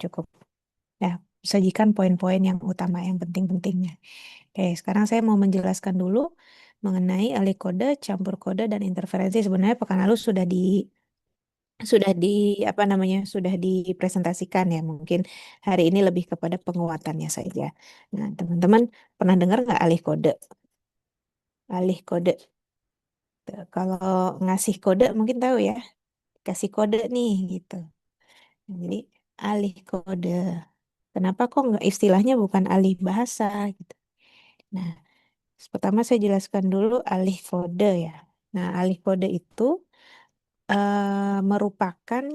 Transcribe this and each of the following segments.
cukup. Ya, sajikan poin-poin yang utama, yang penting-pentingnya. Oke, sekarang saya mau menjelaskan dulu mengenai alih kode, campur kode, dan interferensi. Sebenarnya pekan lalu sudah di apa namanya sudah dipresentasikan ya. Mungkin hari ini lebih kepada penguatannya saja. Nah, teman-teman pernah dengar nggak alih kode? Alih kode. Kalau ngasih kode mungkin tahu ya, kasih kode nih gitu. Jadi alih kode. Kenapa kok nggak istilahnya bukan alih bahasa gitu? Nah, pertama saya jelaskan dulu alih kode ya. Nah, alih kode itu merupakan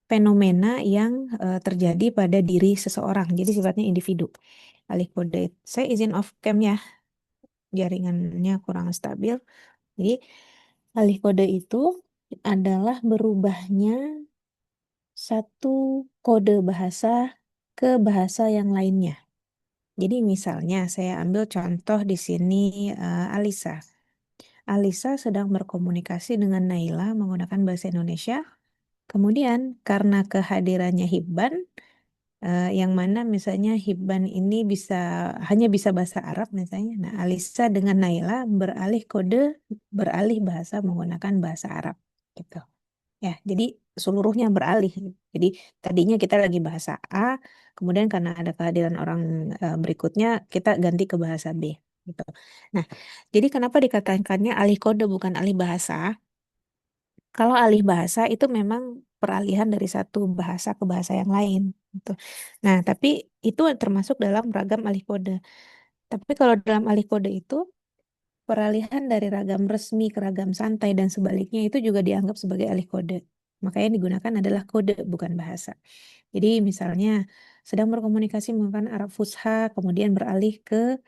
fenomena yang terjadi pada diri seseorang. Jadi sifatnya individu. Alih kode. Saya izin off cam ya, jaringannya kurang stabil. Jadi alih kode itu adalah berubahnya satu kode bahasa ke bahasa yang lainnya. Jadi misalnya saya ambil contoh di sini Alisa. Alisa sedang berkomunikasi dengan Naila menggunakan bahasa Indonesia. Kemudian karena kehadirannya Hibban, yang mana misalnya Hibban ini hanya bisa bahasa Arab misalnya. Nah, Alisa dengan Naila beralih bahasa menggunakan bahasa Arab gitu. Ya, jadi seluruhnya beralih. Jadi tadinya kita lagi bahasa A, kemudian karena ada kehadiran orang berikutnya, kita ganti ke bahasa B. Gitu. Nah, jadi kenapa dikatakannya alih kode bukan alih bahasa? Kalau alih bahasa itu memang peralihan dari satu bahasa ke bahasa yang lain. Gitu. Nah, tapi itu termasuk dalam ragam alih kode. Tapi kalau dalam alih kode itu peralihan dari ragam resmi ke ragam santai dan sebaliknya itu juga dianggap sebagai alih kode. Makanya yang digunakan adalah kode, bukan bahasa. Jadi misalnya sedang berkomunikasi menggunakan Arab Fusha, kemudian beralih ke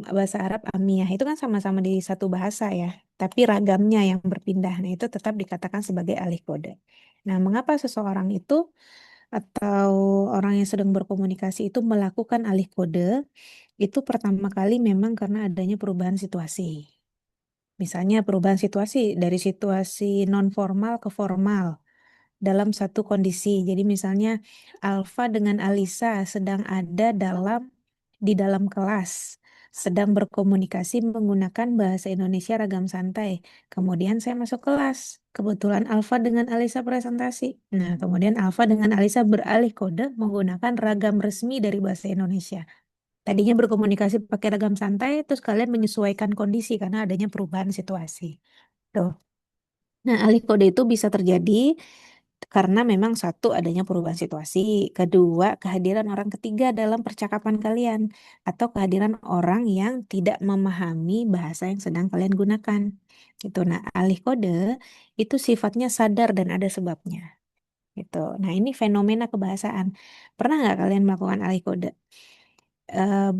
bahasa Arab Amiyah. Itu kan sama-sama di satu bahasa ya, tapi ragamnya yang berpindah. Nah, itu tetap dikatakan sebagai alih kode. Nah, mengapa seseorang itu atau orang yang sedang berkomunikasi itu melakukan alih kode? Itu pertama kali memang karena adanya perubahan situasi. Misalnya perubahan situasi dari situasi non formal ke formal dalam satu kondisi. Jadi misalnya Alfa dengan Alisa sedang ada di dalam kelas, sedang berkomunikasi menggunakan bahasa Indonesia ragam santai. Kemudian saya masuk kelas. Kebetulan Alfa dengan Alisa presentasi. Nah, kemudian Alfa dengan Alisa beralih kode menggunakan ragam resmi dari bahasa Indonesia. Tadinya berkomunikasi pakai ragam santai, terus kalian menyesuaikan kondisi karena adanya perubahan situasi. Tuh. Nah, alih kode itu bisa terjadi karena memang satu adanya perubahan situasi, kedua kehadiran orang ketiga dalam percakapan kalian, atau kehadiran orang yang tidak memahami bahasa yang sedang kalian gunakan. Gitu. Nah, alih kode itu sifatnya sadar dan ada sebabnya. Gitu. Nah, ini fenomena kebahasaan. Pernah nggak kalian melakukan alih kode? Eh,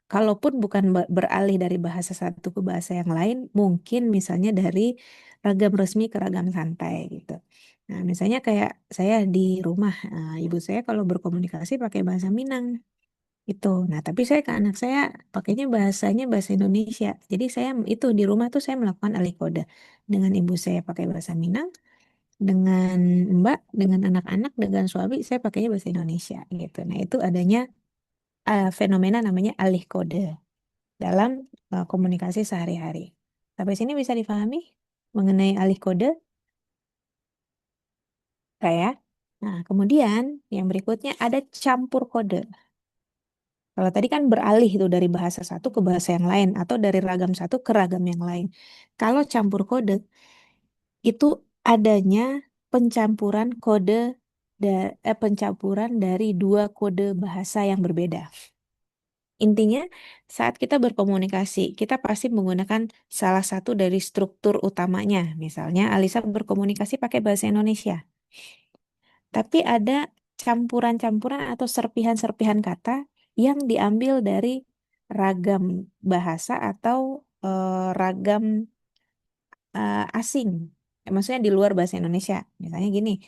Kalaupun bukan beralih dari bahasa satu ke bahasa yang lain, mungkin misalnya dari ragam resmi ke ragam santai gitu. Nah, misalnya kayak saya di rumah, ibu saya kalau berkomunikasi pakai bahasa Minang itu. Nah, tapi saya ke anak saya pakainya bahasanya bahasa Indonesia. Jadi saya itu di rumah tuh saya melakukan alih kode. Dengan ibu saya pakai bahasa Minang, dengan Mbak, dengan anak-anak, dengan suami saya pakainya bahasa Indonesia gitu. Nah, itu adanya fenomena namanya alih kode dalam komunikasi sehari-hari. Sampai sini bisa difahami mengenai alih kode, kayak. Nah, kemudian yang berikutnya ada campur kode. Kalau tadi kan beralih itu dari bahasa satu ke bahasa yang lain atau dari ragam satu ke ragam yang lain. Kalau campur kode itu adanya pencampuran pencampuran dari dua kode bahasa yang berbeda. Intinya, saat kita berkomunikasi, kita pasti menggunakan salah satu dari struktur utamanya. Misalnya, Alisa berkomunikasi pakai bahasa Indonesia, tapi ada campuran-campuran atau serpihan-serpihan kata yang diambil dari ragam bahasa atau ragam asing. Maksudnya di luar bahasa Indonesia. Misalnya gini,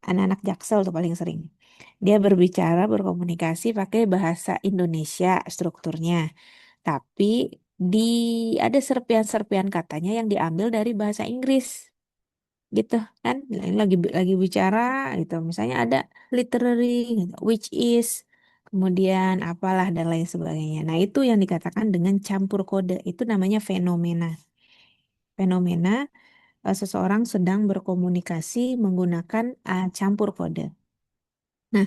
anak-anak Jaksel tuh paling sering. Dia berbicara, berkomunikasi pakai bahasa Indonesia strukturnya. Tapi di ada serpian-serpian katanya yang diambil dari bahasa Inggris. gitu kan. Lagi bicara gitu. Misalnya ada literary gitu, which is, kemudian apalah dan lain sebagainya. Nah, itu yang dikatakan dengan campur kode. Itu namanya fenomena. Fenomena seseorang sedang berkomunikasi menggunakan campur kode. Nah,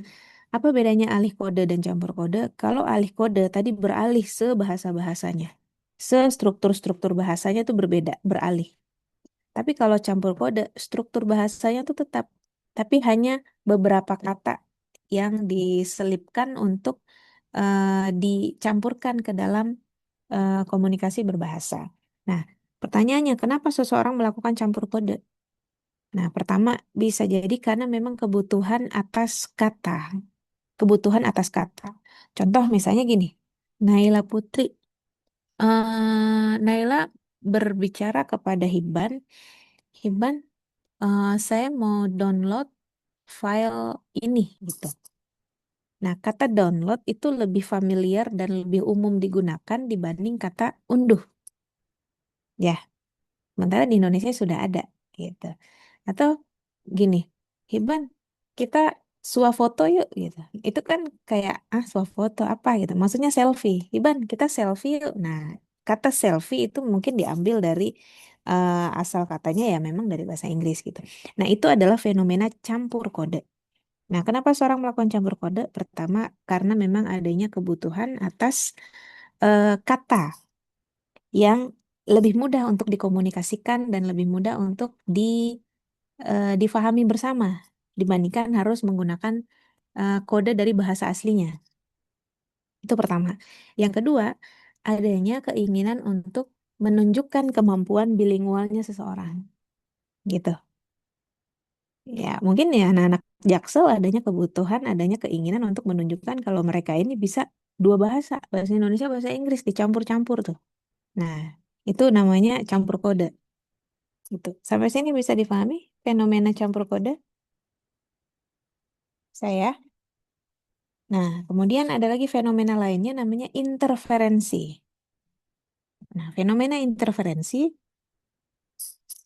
apa bedanya alih kode dan campur kode? Kalau alih kode tadi beralih sebahasa-bahasanya. Struktur bahasanya itu berbeda, beralih. Tapi kalau campur kode, struktur bahasanya tuh tetap. Tapi hanya beberapa kata yang diselipkan untuk dicampurkan ke dalam komunikasi berbahasa. Nah, pertanyaannya, kenapa seseorang melakukan campur kode? Nah, pertama bisa jadi karena memang kebutuhan atas kata. Kebutuhan atas kata. Contoh misalnya gini, Naila Putri. Naila berbicara kepada Hiban, Hiban, saya mau download file ini gitu. Nah, kata download itu lebih familiar dan lebih umum digunakan dibanding kata unduh. Ya, sementara di Indonesia sudah ada gitu. Atau gini, Hiban, kita swafoto yuk gitu. Itu kan kayak swafoto apa gitu. Maksudnya selfie. Hiban, kita selfie yuk. Nah, kata selfie itu mungkin diambil dari asal katanya ya memang dari bahasa Inggris gitu. Nah, itu adalah fenomena campur kode. Nah, kenapa seorang melakukan campur kode? Pertama, karena memang adanya kebutuhan atas kata yang lebih mudah untuk dikomunikasikan dan lebih mudah untuk difahami bersama dibandingkan harus menggunakan kode dari bahasa aslinya. Itu pertama. Yang kedua, adanya keinginan untuk menunjukkan kemampuan bilingualnya seseorang. Gitu. Ya, mungkin ya anak-anak Jaksel adanya kebutuhan, adanya keinginan untuk menunjukkan kalau mereka ini bisa dua bahasa, bahasa Indonesia, bahasa Inggris dicampur-campur tuh. Nah, itu namanya campur kode. Gitu. Sampai sini bisa difahami fenomena campur kode saya. Nah, kemudian ada lagi fenomena lainnya namanya interferensi. Nah, fenomena interferensi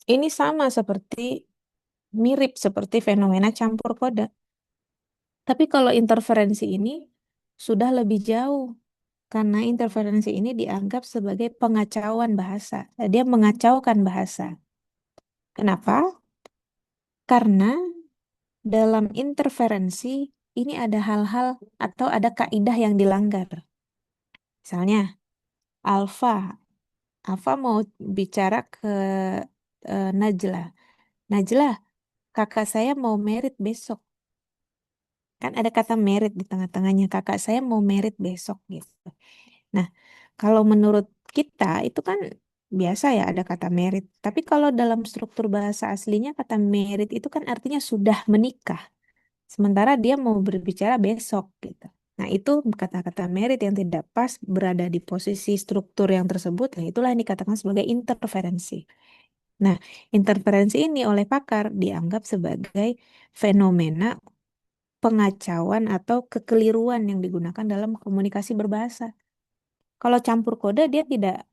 ini sama seperti mirip seperti fenomena campur kode. Tapi kalau interferensi ini sudah lebih jauh karena interferensi ini dianggap sebagai pengacauan bahasa. Dia mengacaukan bahasa. Kenapa? Karena dalam interferensi ini ada hal-hal atau ada kaidah yang dilanggar. Misalnya, Alfa, Alfa mau bicara ke Najla. Najla, kakak saya mau merit besok. Kan ada kata merit di tengah-tengahnya. Kakak saya mau merit besok gitu. Nah, kalau menurut kita itu kan biasa ya ada kata merit. Tapi kalau dalam struktur bahasa aslinya kata merit itu kan artinya sudah menikah. Sementara dia mau berbicara besok gitu. Nah, itu kata-kata merit yang tidak pas berada di posisi struktur yang tersebut. Nah, itulah yang dikatakan sebagai interferensi. Nah, interferensi ini oleh pakar dianggap sebagai fenomena pengacauan atau kekeliruan yang digunakan dalam komunikasi berbahasa. Kalau campur kode dia tidak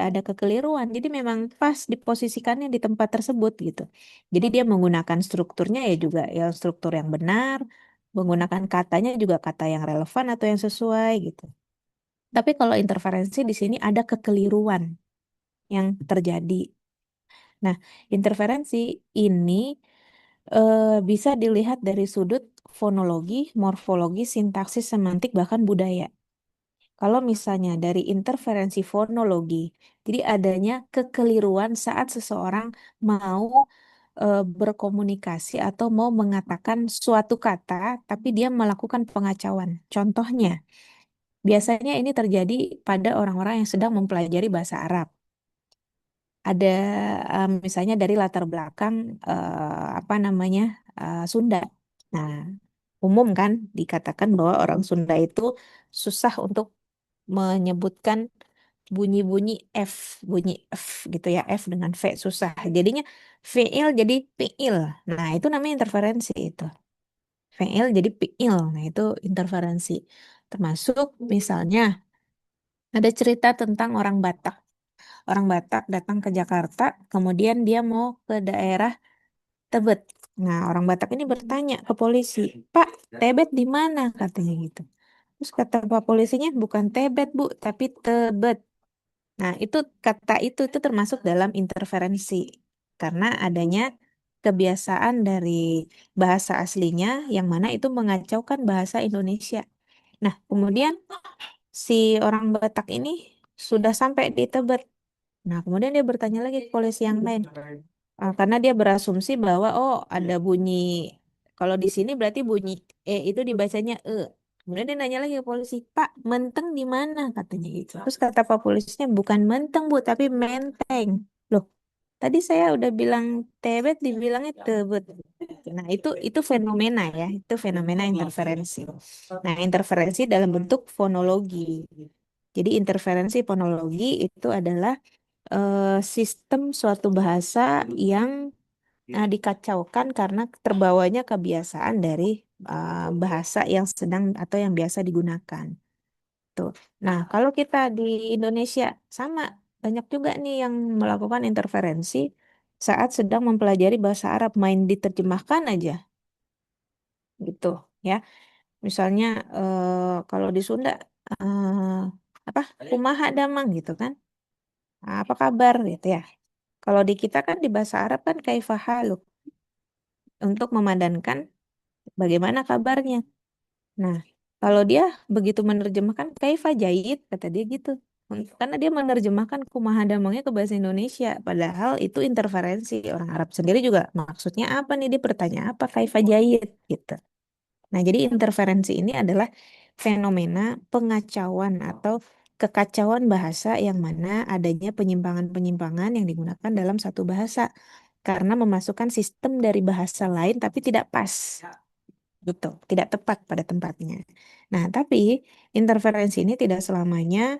ada kekeliruan. Jadi memang pas diposisikannya di tempat tersebut gitu. Jadi dia menggunakan strukturnya ya juga ya struktur yang benar, menggunakan katanya juga kata yang relevan atau yang sesuai gitu. Tapi kalau interferensi di sini ada kekeliruan yang terjadi. Nah, interferensi ini bisa dilihat dari sudut fonologi, morfologi, sintaksis, semantik, bahkan budaya. Kalau misalnya dari interferensi fonologi, jadi adanya kekeliruan saat seseorang mau berkomunikasi atau mau mengatakan suatu kata, tapi dia melakukan pengacauan. Contohnya, biasanya ini terjadi pada orang-orang yang sedang mempelajari bahasa Arab. Ada misalnya dari latar belakang apa namanya Sunda. Nah, umum kan dikatakan bahwa orang Sunda itu susah untuk menyebutkan bunyi-bunyi F, bunyi F gitu ya, F dengan V susah. Jadinya fiil jadi piil. Nah, itu namanya interferensi itu. Fiil jadi piil. Nah, itu interferensi. Termasuk misalnya ada cerita tentang orang Batak. Orang Batak datang ke Jakarta, kemudian dia mau ke daerah Tebet. Nah, orang Batak ini bertanya ke polisi, Pak, Tebet di mana? Katanya gitu. Terus kata Pak polisinya, bukan Tebet, Bu, tapi Tebet. Nah, itu kata itu termasuk dalam interferensi karena adanya kebiasaan dari bahasa aslinya yang mana itu mengacaukan bahasa Indonesia. Nah, kemudian si orang Batak ini sudah sampai di Tebet. Nah, kemudian dia bertanya lagi ke polisi yang lain. Karena dia berasumsi bahwa oh ada bunyi kalau di sini berarti bunyi itu dibacanya e. Kemudian dia nanya lagi ke polisi, Pak, menteng di mana? Katanya gitu. Terus kata Pak polisnya, bukan menteng, Bu, tapi menteng. Loh, tadi saya udah bilang tebet, dibilangnya tebet. Nah, itu fenomena ya, itu fenomena interferensi. Nah, interferensi dalam bentuk fonologi. Jadi interferensi fonologi itu adalah sistem suatu bahasa yang dikacaukan karena terbawanya kebiasaan dari bahasa yang sedang atau yang biasa digunakan. Tuh. Nah, kalau kita di Indonesia sama banyak juga nih yang melakukan interferensi saat sedang mempelajari bahasa Arab, main diterjemahkan aja gitu ya. Misalnya kalau di Sunda eh, apa kumaha damang gitu kan. Apa kabar gitu ya. Kalau di kita kan di bahasa Arab kan kaifa haluk untuk memadankan bagaimana kabarnya. Nah, kalau dia begitu menerjemahkan kaifa jayid kata dia gitu. Karena dia menerjemahkan kumaha damangnya ke bahasa Indonesia, padahal itu interferensi. Orang Arab sendiri juga maksudnya apa nih, dia bertanya apa kaifa jayid gitu. Nah, jadi interferensi ini adalah fenomena pengacauan atau kekacauan bahasa yang mana adanya penyimpangan-penyimpangan yang digunakan dalam satu bahasa karena memasukkan sistem dari bahasa lain tapi tidak pas, betul, tidak tepat pada tempatnya. Nah, tapi interferensi ini tidak selamanya.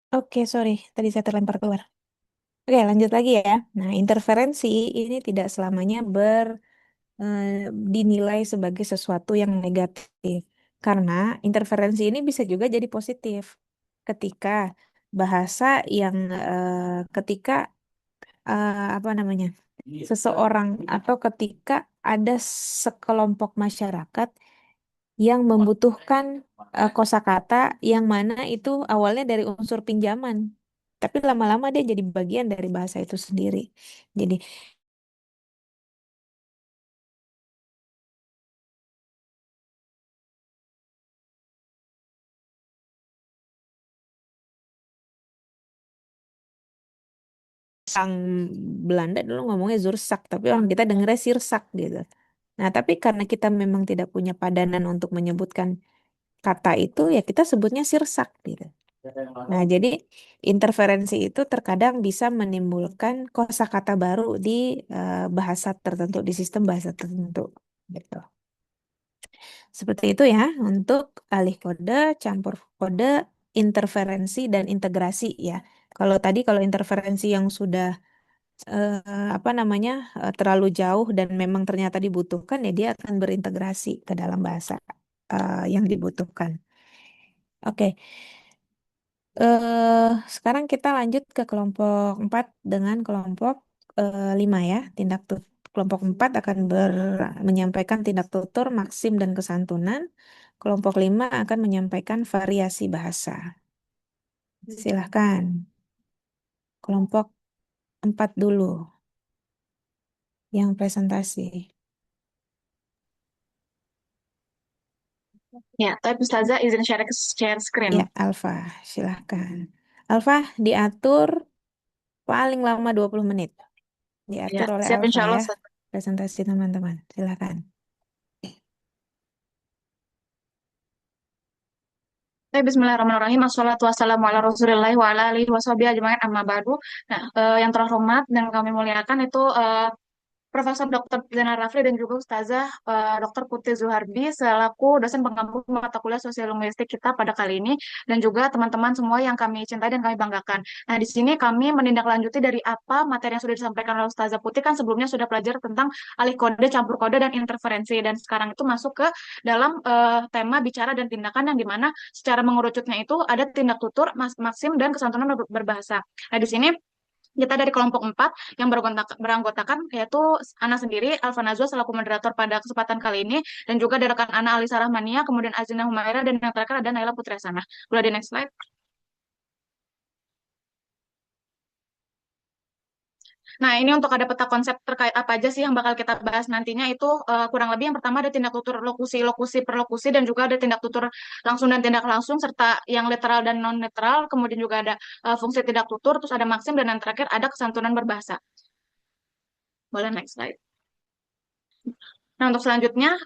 Oke, sorry, tadi saya terlempar keluar. Oke, lanjut lagi ya. Nah, interferensi ini tidak selamanya eh, dinilai sebagai sesuatu yang negatif. Karena interferensi ini bisa juga jadi positif. Ketika bahasa yang ketika apa namanya? Seseorang atau ketika ada sekelompok masyarakat yang membutuhkan kosakata yang mana itu awalnya dari unsur pinjaman. Tapi lama-lama dia jadi bagian dari bahasa itu sendiri. Jadi sang Belanda dulu ngomongnya Zursak, tapi orang kita dengernya Sirsak gitu. Nah, tapi karena kita memang tidak punya padanan untuk menyebutkan kata itu, ya kita sebutnya Sirsak gitu. Nah, jadi interferensi itu terkadang bisa menimbulkan kosakata baru di bahasa tertentu, di sistem bahasa tertentu. Gitu. Seperti itu ya untuk alih kode, campur kode, interferensi, dan integrasi ya. Kalau interferensi yang sudah apa namanya terlalu jauh dan memang ternyata dibutuhkan ya dia akan berintegrasi ke dalam bahasa yang dibutuhkan. Oke, sekarang kita lanjut ke kelompok 4 dengan kelompok 5 ya. Kelompok 4 akan menyampaikan tindak tutur, maksim, dan kesantunan. Kelompok 5 akan menyampaikan variasi bahasa. Silahkan. Kelompok 4 dulu yang presentasi. Ya, tapi Ustazah izin share screen. Ya, Alfa, silahkan. Alfa, diatur. paling lama 20 menit. Ya, Diatur oleh siap Alfa insya Allah. ya. Presentasi teman-teman. Silakan. Bismillahirrahmanirrahim. Assalatu wassalamu ala Rasulillah wa ala alihi washabihi ajmain amma ba'du. Nah, yang terhormat dan kami muliakan itu Profesor Dr. Zainal Rafli dan juga Ustazah Dr. Putri Zuhardi selaku dosen pengampu mata kuliah sosial linguistik kita pada kali ini dan juga teman-teman semua yang kami cintai dan kami banggakan. Nah, di sini kami menindaklanjuti dari apa materi yang sudah disampaikan oleh Ustazah Putri kan sebelumnya sudah belajar tentang alih kode, campur kode dan interferensi dan sekarang itu masuk ke dalam tema bicara dan tindakan yang dimana secara mengerucutnya itu ada tindak tutur, maksim dan kesantunan berbahasa. Nah, di sini kita dari kelompok 4 yang beranggotakan yaitu Ana sendiri, Alfa Najwa selaku moderator pada kesempatan kali ini, dan juga dari rekan Ana Alisa Rahmania, kemudian Azina Humaira, dan yang terakhir ada Naila Putresana. Boleh di next slide. Nah, ini untuk ada peta konsep terkait apa aja sih yang bakal kita bahas nantinya itu kurang lebih yang pertama ada tindak tutur lokusi, lokusi per lokusi, dan juga ada tindak tutur langsung dan tindak langsung, serta yang literal dan non-literal, kemudian juga ada fungsi tindak tutur, terus ada maksim, dan yang terakhir ada kesantunan berbahasa. Boleh next slide. Nah, untuk selanjutnya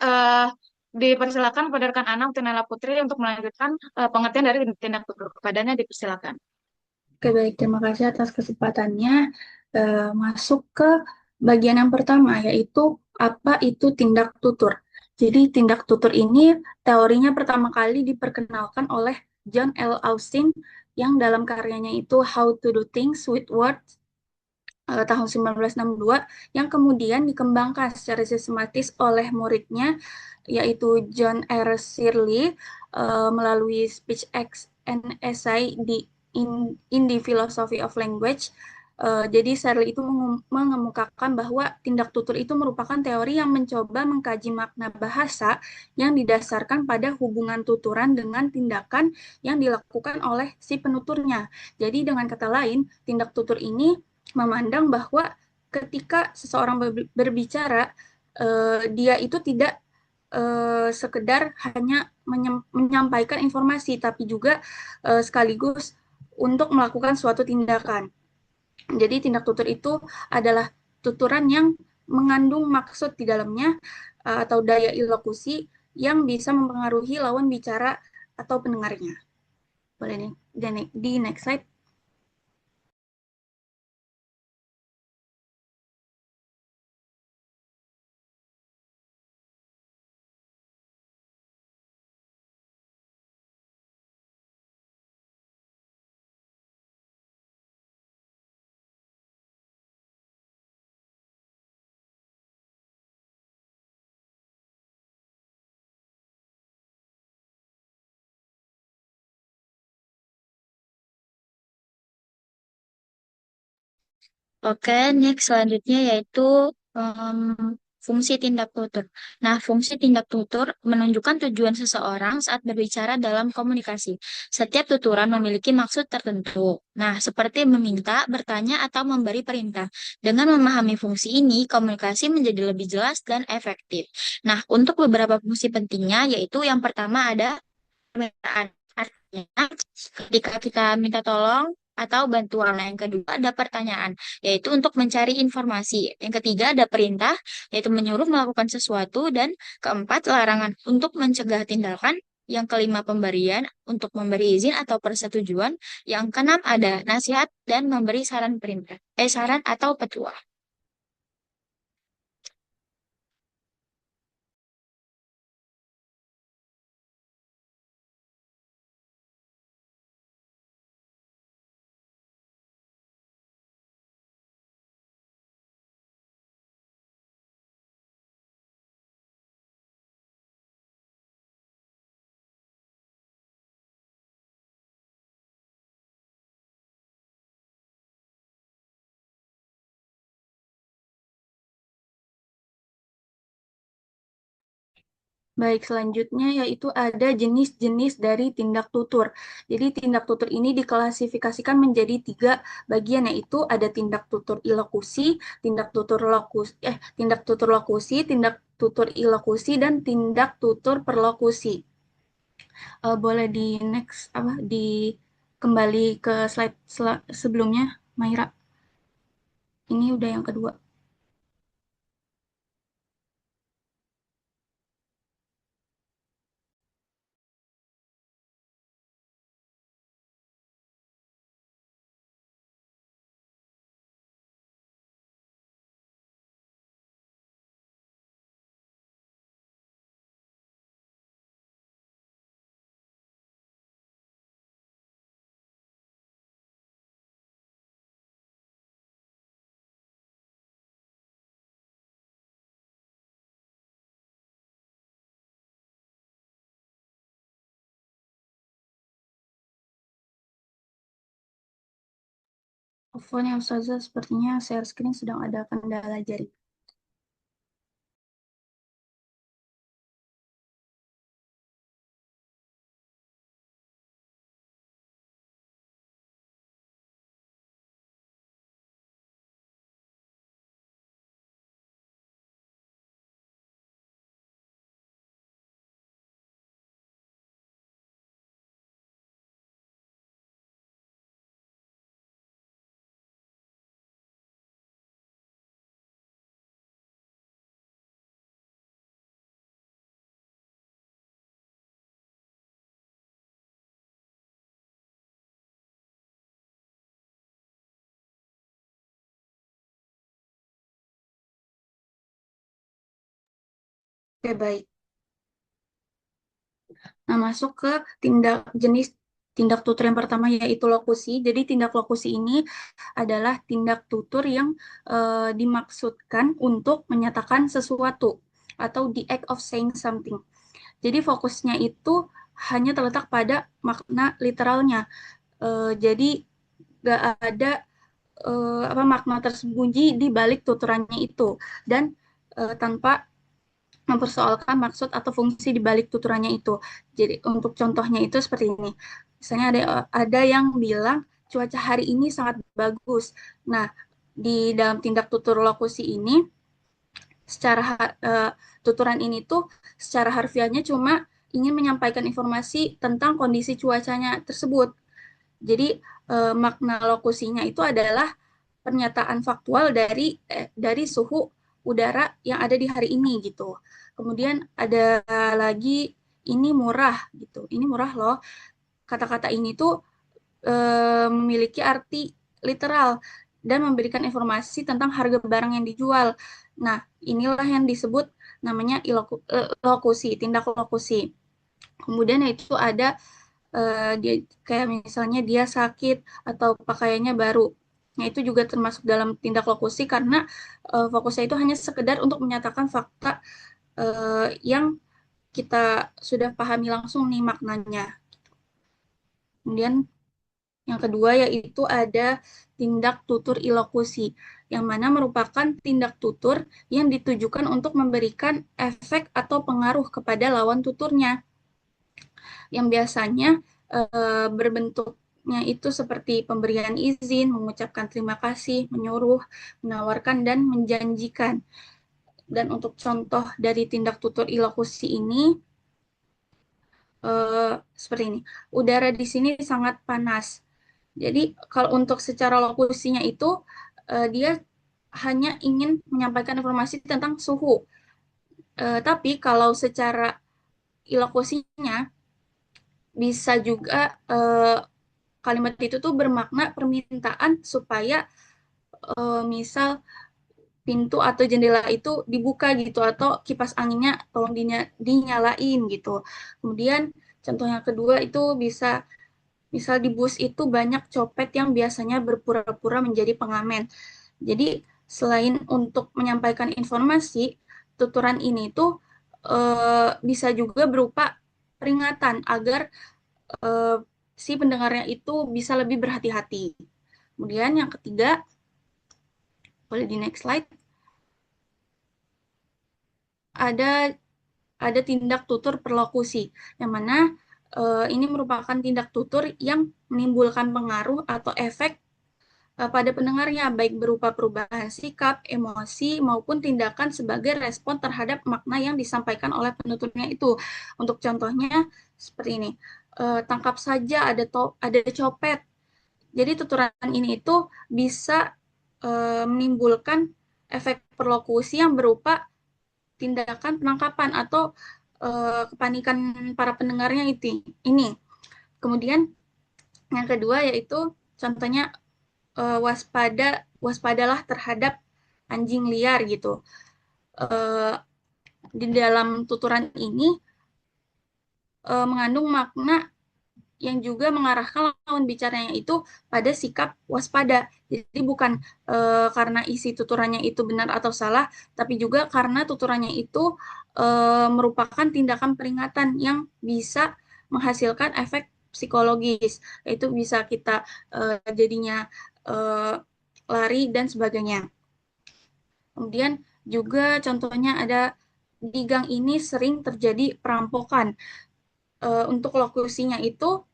dipersilakan kepada rekan Ana Tinala Putri untuk melanjutkan pengertian dari tindak tutur. Kepadanya dipersilakan. Oke, baik. Terima kasih atas kesempatannya. Masuk ke bagian yang pertama, yaitu apa itu tindak tutur. Jadi, tindak tutur ini teorinya pertama kali diperkenalkan oleh John L. Austin yang dalam karyanya itu How to Do Things with Words tahun 1962 yang kemudian dikembangkan secara sistematis oleh muridnya yaitu John R. Searle melalui Speech and Essay in the Philosophy of Language. Jadi Searle itu mengemukakan bahwa tindak tutur itu merupakan teori yang mencoba mengkaji makna bahasa yang didasarkan pada hubungan tuturan dengan tindakan yang dilakukan oleh si penuturnya. Jadi dengan kata lain, tindak tutur ini memandang bahwa ketika seseorang berbicara, dia itu tidak sekedar hanya menyampaikan informasi, tapi juga sekaligus untuk melakukan suatu tindakan. Jadi tindak tutur itu adalah tuturan yang mengandung maksud di dalamnya atau daya ilokusi yang bisa mempengaruhi lawan bicara atau pendengarnya. Boleh nih, di next slide. Oke, next selanjutnya yaitu fungsi tindak tutur. Nah, fungsi tindak tutur menunjukkan tujuan seseorang saat berbicara dalam komunikasi. Setiap tuturan memiliki maksud tertentu. Nah, seperti meminta, bertanya, atau memberi perintah. Dengan memahami fungsi ini, komunikasi menjadi lebih jelas dan efektif. Nah, untuk beberapa fungsi pentingnya, yaitu yang pertama ada permintaan. Artinya, ketika kita minta tolong atau bantuan. Nah, yang kedua ada pertanyaan, yaitu untuk mencari informasi. Yang ketiga ada perintah, yaitu menyuruh melakukan sesuatu. Dan keempat, larangan untuk mencegah tindakan. Yang kelima, pemberian untuk memberi izin atau persetujuan. Yang keenam ada nasihat dan memberi saran perintah. Saran atau petua. Baik, selanjutnya yaitu ada jenis-jenis dari tindak tutur. Jadi tindak tutur ini diklasifikasikan menjadi 3 bagian, yaitu ada tindak tutur ilokusi, tindak tutur lokusi, tindak tutur ilokusi, dan tindak tutur perlokusi. Boleh di next kembali ke slide sebelumnya, Maira. Ini udah yang kedua. Telepon yang Ustazah, sepertinya share screen sedang ada kendala jaring. Oke, baik. Nah, masuk ke jenis tindak tutur yang pertama, yaitu lokusi. Jadi tindak lokusi ini adalah tindak tutur yang dimaksudkan untuk menyatakan sesuatu atau the act of saying something. Jadi fokusnya itu hanya terletak pada makna literalnya. Jadi gak ada makna tersembunyi di balik tuturannya itu, dan tanpa mempersoalkan maksud atau fungsi di balik tuturannya itu. Jadi untuk contohnya itu seperti ini. Misalnya ada yang bilang cuaca hari ini sangat bagus. Nah, di dalam tindak tutur lokusi ini secara tuturan ini tuh secara harfiahnya cuma ingin menyampaikan informasi tentang kondisi cuacanya tersebut. Jadi makna lokusinya itu adalah pernyataan faktual dari suhu udara yang ada di hari ini gitu. Kemudian ada lagi, ini murah gitu. Ini murah loh. Kata-kata ini tuh memiliki arti literal dan memberikan informasi tentang harga barang yang dijual. Nah, inilah yang disebut namanya lokusi, tindak lokusi. Kemudian itu ada dia kayak misalnya dia sakit atau pakaiannya baru. Nah, itu juga termasuk dalam tindak lokusi karena fokusnya itu hanya sekedar untuk menyatakan fakta yang kita sudah pahami langsung nih maknanya. Kemudian yang kedua yaitu ada tindak tutur ilokusi, yang mana merupakan tindak tutur yang ditujukan untuk memberikan efek atau pengaruh kepada lawan tuturnya, yang biasanya berbentuknya itu seperti pemberian izin, mengucapkan terima kasih, menyuruh, menawarkan, dan menjanjikan. Dan untuk contoh dari tindak tutur ilokusi ini, seperti ini. Udara di sini sangat panas. Jadi kalau untuk secara lokusinya itu, dia hanya ingin menyampaikan informasi tentang suhu. Tapi kalau secara ilokusinya, bisa juga kalimat itu tuh bermakna permintaan supaya misal pintu atau jendela itu dibuka gitu, atau kipas anginnya tolong dinyalain gitu. Kemudian contoh yang kedua itu bisa misal di bus itu banyak copet yang biasanya berpura-pura menjadi pengamen. Jadi selain untuk menyampaikan informasi, tuturan ini tuh bisa juga berupa peringatan agar eh, si pendengarnya itu bisa lebih berhati-hati. Kemudian yang ketiga, boleh di next slide, ada tindak tutur perlokusi, yang mana ini merupakan tindak tutur yang menimbulkan pengaruh atau efek pada pendengarnya, baik berupa perubahan sikap, emosi, maupun tindakan sebagai respon terhadap makna yang disampaikan oleh penuturnya itu. Untuk contohnya seperti ini, tangkap saja ada copet. Jadi tuturan ini itu bisa menimbulkan efek perlokusi yang berupa tindakan penangkapan atau kepanikan para pendengarnya ini. Kemudian yang kedua yaitu contohnya waspadalah terhadap anjing liar gitu. Di dalam tuturan ini mengandung makna yang juga mengarahkan lawan bicaranya itu pada sikap waspada. Jadi bukan karena isi tuturannya itu benar atau salah, tapi juga karena tuturannya itu merupakan tindakan peringatan yang bisa menghasilkan efek psikologis, yaitu bisa kita jadinya lari dan sebagainya. Kemudian juga contohnya ada di gang ini sering terjadi perampokan. Untuk lokusinya itu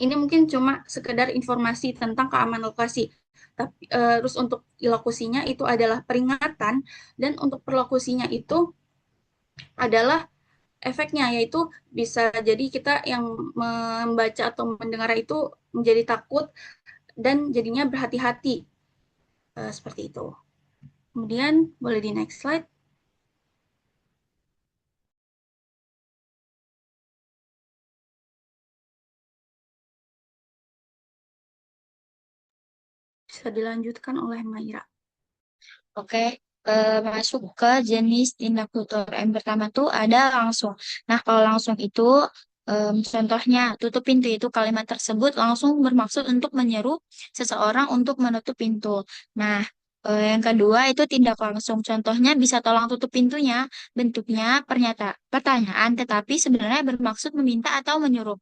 ini mungkin cuma sekedar informasi tentang keamanan lokasi. Tapi terus untuk lokusinya itu adalah peringatan dan untuk perlokusinya itu adalah efeknya, yaitu bisa jadi kita yang membaca atau mendengar itu menjadi takut dan jadinya berhati-hati. Seperti itu. Kemudian boleh di next slide. Bisa dilanjutkan oleh Maira. Oke, masuk ke jenis tindak tutur. Yang pertama tuh ada langsung. Nah, kalau langsung itu contohnya tutup pintu itu kalimat tersebut langsung bermaksud untuk menyeru seseorang untuk menutup pintu. Nah, yang kedua itu tindak langsung. Contohnya bisa tolong tutup pintunya. Bentuknya pertanyaan, tetapi sebenarnya bermaksud meminta atau menyuruh.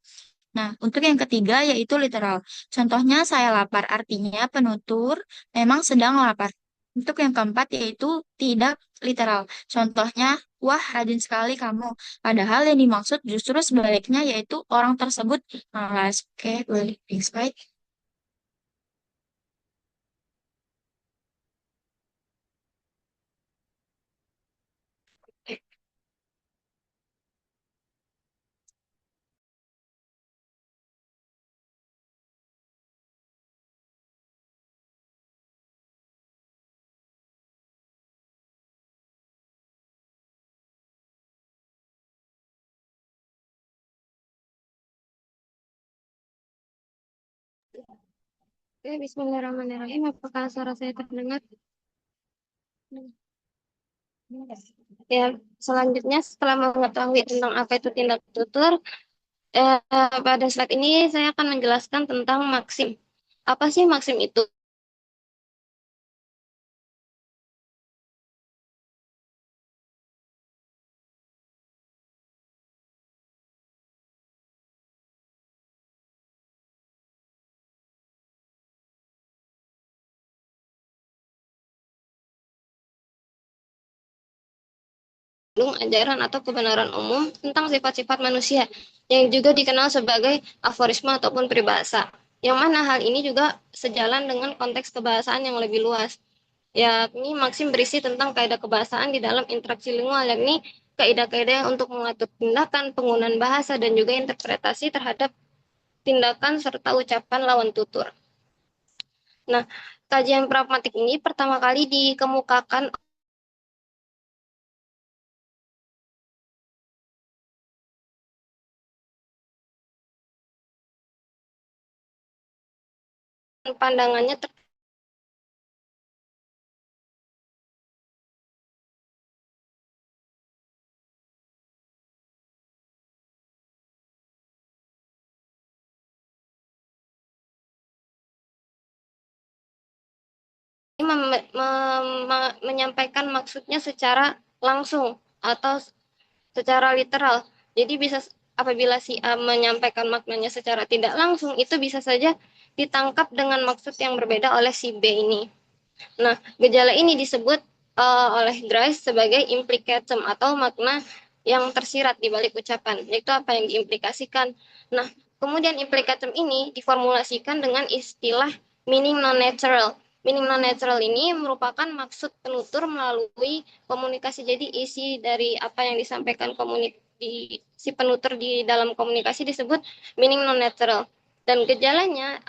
Nah, untuk yang ketiga yaitu literal. Contohnya saya lapar, artinya penutur memang sedang lapar. Untuk yang keempat yaitu tidak literal. Contohnya, wah rajin sekali kamu. Padahal yang dimaksud justru sebaliknya yaitu orang tersebut malas. Oke, boleh next slide. Oke, Bismillahirrahmanirrahim. Apakah suara saya terdengar? Ya, selanjutnya setelah mengetahui tentang apa itu tindak tutur, pada slide ini saya akan menjelaskan tentang maksim. Apa sih maksim itu? Ajaran atau kebenaran umum tentang sifat-sifat manusia yang juga dikenal sebagai aforisma ataupun peribahasa. Yang mana hal ini juga sejalan dengan konteks kebahasaan yang lebih luas. Yakni maksim berisi tentang kaidah kebahasaan di dalam interaksi lingual, yakni kaidah-kaidah untuk mengatur tindakan, penggunaan bahasa, dan juga interpretasi terhadap tindakan serta ucapan lawan tutur. Nah, kajian pragmatik ini pertama kali dikemukakan pandangannya menyampaikan maksudnya secara langsung atau secara literal. Jadi bisa apabila si A menyampaikan maknanya secara tidak langsung, itu bisa saja ditangkap dengan maksud yang berbeda oleh si B ini. Nah, gejala ini disebut oleh Grice sebagai implicatum atau makna yang tersirat di balik ucapan, yaitu apa yang diimplikasikan. Nah, kemudian implicatum ini diformulasikan dengan istilah meaning non-natural. Meaning non-natural ini merupakan maksud penutur melalui komunikasi. Jadi isi dari apa yang disampaikan si penutur di dalam komunikasi disebut meaning non-natural. Dan gejalanya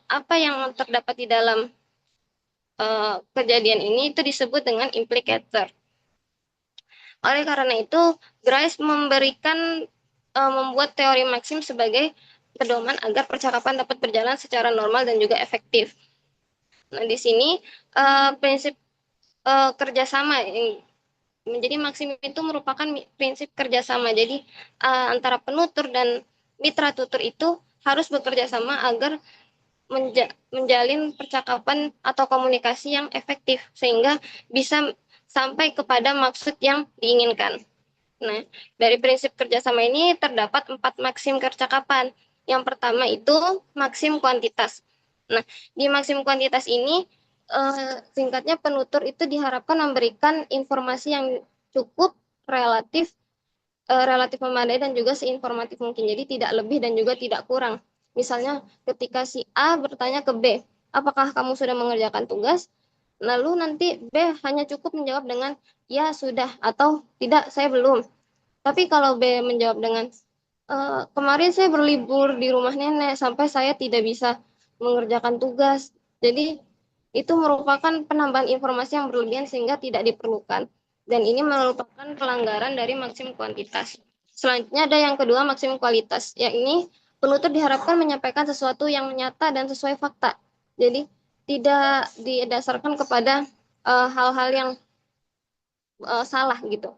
apa yang terdapat di dalam kejadian ini itu disebut dengan implicator. Oleh karena itu, Grice membuat teori Maxim sebagai pedoman agar percakapan dapat berjalan secara normal dan juga efektif. Nah, di sini prinsip kerjasama yang menjadi Maxim itu merupakan prinsip kerjasama. Jadi antara penutur dan mitra tutur itu harus bekerja sama agar menjalin percakapan atau komunikasi yang efektif sehingga bisa sampai kepada maksud yang diinginkan. Nah, dari prinsip kerjasama ini terdapat 4 maksim percakapan. Yang pertama itu maksim kuantitas. Nah, di maksim kuantitas ini singkatnya penutur itu diharapkan memberikan informasi yang cukup, relatif memadai dan juga seinformatif mungkin. Jadi tidak lebih dan juga tidak kurang. Misalnya ketika si A bertanya ke B, apakah kamu sudah mengerjakan tugas? Lalu nanti B hanya cukup menjawab dengan ya sudah atau tidak saya belum. Tapi kalau B menjawab dengan kemarin saya berlibur di rumah nenek sampai saya tidak bisa mengerjakan tugas. Jadi itu merupakan penambahan informasi yang berlebihan sehingga tidak diperlukan. Dan ini merupakan pelanggaran dari maksim kuantitas. Selanjutnya ada yang kedua maksim kualitas, yakni penutur diharapkan menyampaikan sesuatu yang nyata dan sesuai fakta. Jadi tidak didasarkan kepada hal-hal yang salah gitu.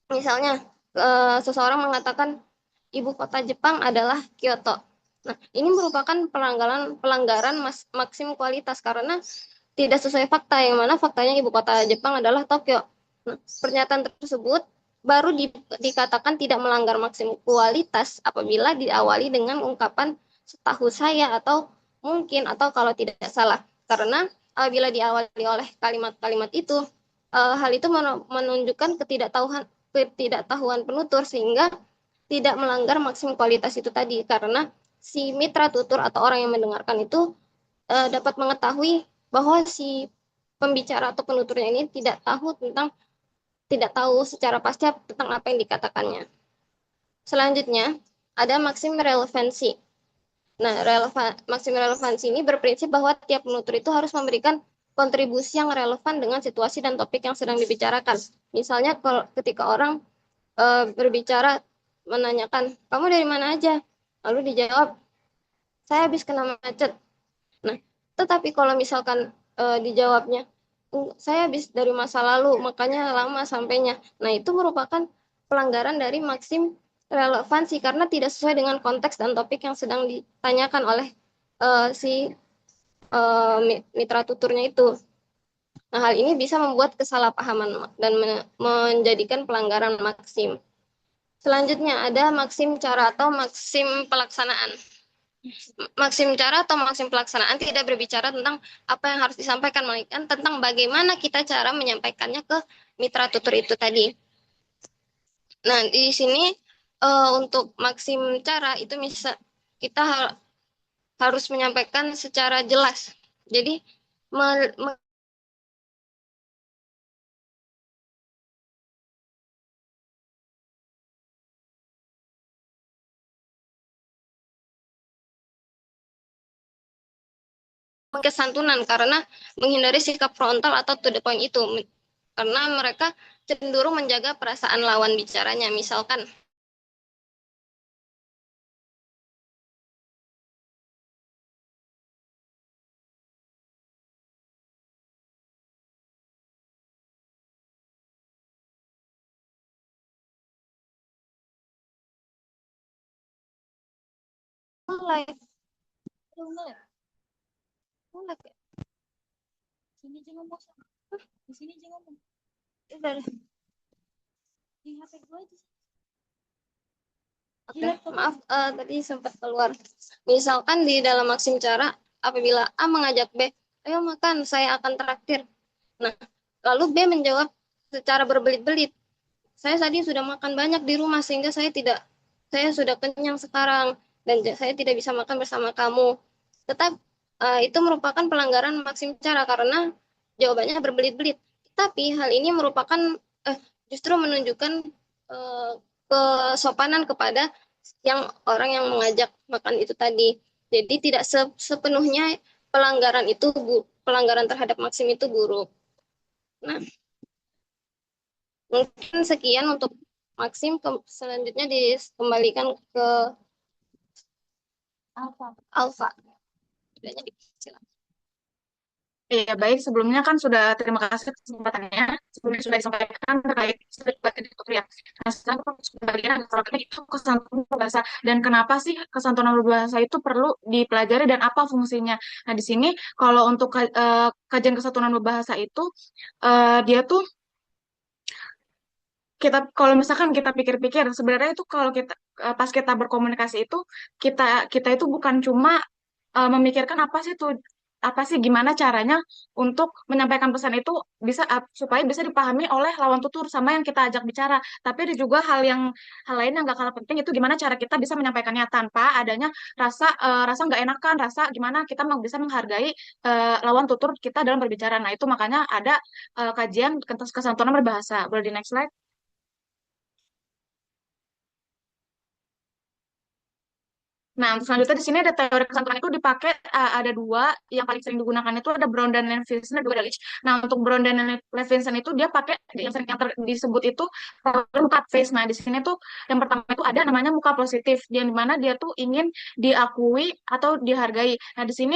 Misalnya seseorang mengatakan ibu kota Jepang adalah Kyoto. Nah, ini merupakan pelanggaran maksim kualitas karena tidak sesuai fakta, yang mana faktanya ibu kota Jepang adalah Tokyo. Nah, pernyataan tersebut baru dikatakan tidak melanggar maksim kualitas apabila diawali dengan ungkapan setahu saya atau mungkin atau kalau tidak salah. Karena apabila diawali oleh kalimat-kalimat itu, hal itu menunjukkan ketidaktahuan penutur sehingga tidak melanggar maksim kualitas itu tadi, karena si mitra tutur atau orang yang mendengarkan itu dapat mengetahui bahwa si pembicara atau penuturnya ini tidak tahu secara pasti tentang apa yang dikatakannya. Selanjutnya ada maksim relevansi. Nah, maksim relevansi ini berprinsip bahwa tiap penutur itu harus memberikan kontribusi yang relevan dengan situasi dan topik yang sedang dibicarakan. Misalnya ketika orang berbicara menanyakan, kamu dari mana aja? Lalu dijawab, saya habis kena macet. Nah, tetapi kalau misalkan dijawabnya, saya habis dari masa lalu, makanya lama sampainya. Nah, itu merupakan pelanggaran dari maksim relevansi karena tidak sesuai dengan konteks dan topik yang sedang ditanyakan oleh si mitra tuturnya itu. Nah, hal ini bisa membuat kesalahpahaman dan menjadikan pelanggaran maksim. Selanjutnya ada maksim cara atau maksim pelaksanaan. Maksim cara atau maksim pelaksanaan tidak berbicara tentang apa yang harus disampaikan, melainkan tentang bagaimana kita cara menyampaikannya ke mitra tutur itu tadi. Nah, di sini untuk maksim cara itu kita harus menyampaikan secara jelas. Jadi kesantunan karena menghindari sikap frontal atau to the point itu, karena mereka cenderung menjaga perasaan lawan bicaranya. Misalkan mulai Sini aja ngomong. Di sini aja ngomong. Di HP gue aja. Oke, maaf tadi sempat keluar. Misalkan di dalam maksim cara, apabila A mengajak B, ayo makan, saya akan traktir. Nah, lalu B menjawab secara berbelit-belit, saya tadi sudah makan banyak di rumah sehingga saya sudah kenyang sekarang dan saya tidak bisa makan bersama kamu. Tetap itu merupakan pelanggaran maksim cara karena jawabannya berbelit-belit. Tapi hal ini merupakan justru menunjukkan kesopanan kepada orang yang mengajak makan itu tadi. Jadi tidak sepenuhnya pelanggaran itu pelanggaran terhadap Maksim itu buruk. Nah, mungkin sekian untuk Maksim, selanjutnya dikembalikan ke Alfa. Bedanya dikecil. Iya, baik. Sebelumnya kan sudah terima kasih kesempatannya. Sebelumnya sudah disampaikan terkait debat itu ya. Nah, sekarang bagian agak terakhir itu kesantunan berbahasa. Dan kenapa sih kesantunan berbahasa itu perlu dipelajari dan apa fungsinya? Nah, di sini kalau untuk kajian kesantunan berbahasa itu, dia tuh kita kalau misalkan kita pikir-pikir sebenarnya itu kalau kita pas kita berkomunikasi itu kita kita itu bukan cuma memikirkan apa sih gimana caranya untuk menyampaikan pesan itu bisa supaya bisa dipahami oleh lawan tutur sama yang kita ajak bicara. Tapi ada juga hal lain yang gak kalah penting itu gimana cara kita bisa menyampaikannya tanpa adanya rasa nggak enakan, rasa gimana kita bisa menghargai lawan tutur kita dalam berbicara. Nah, itu makanya ada kajian kesantunan berbahasa. Boleh di next slide? Nah, untuk selanjutnya di sini ada teori kesantunan itu dipakai ada dua yang paling sering digunakan itu ada Brown dan Levinson dan juga ada Leach. Nah, untuk Brown dan Levinson itu dia pakai yang sering disebut itu problem cut face. Nah, di sini tuh yang pertama itu ada namanya muka positif, yang dimana dia tuh ingin diakui atau dihargai. Nah, di sini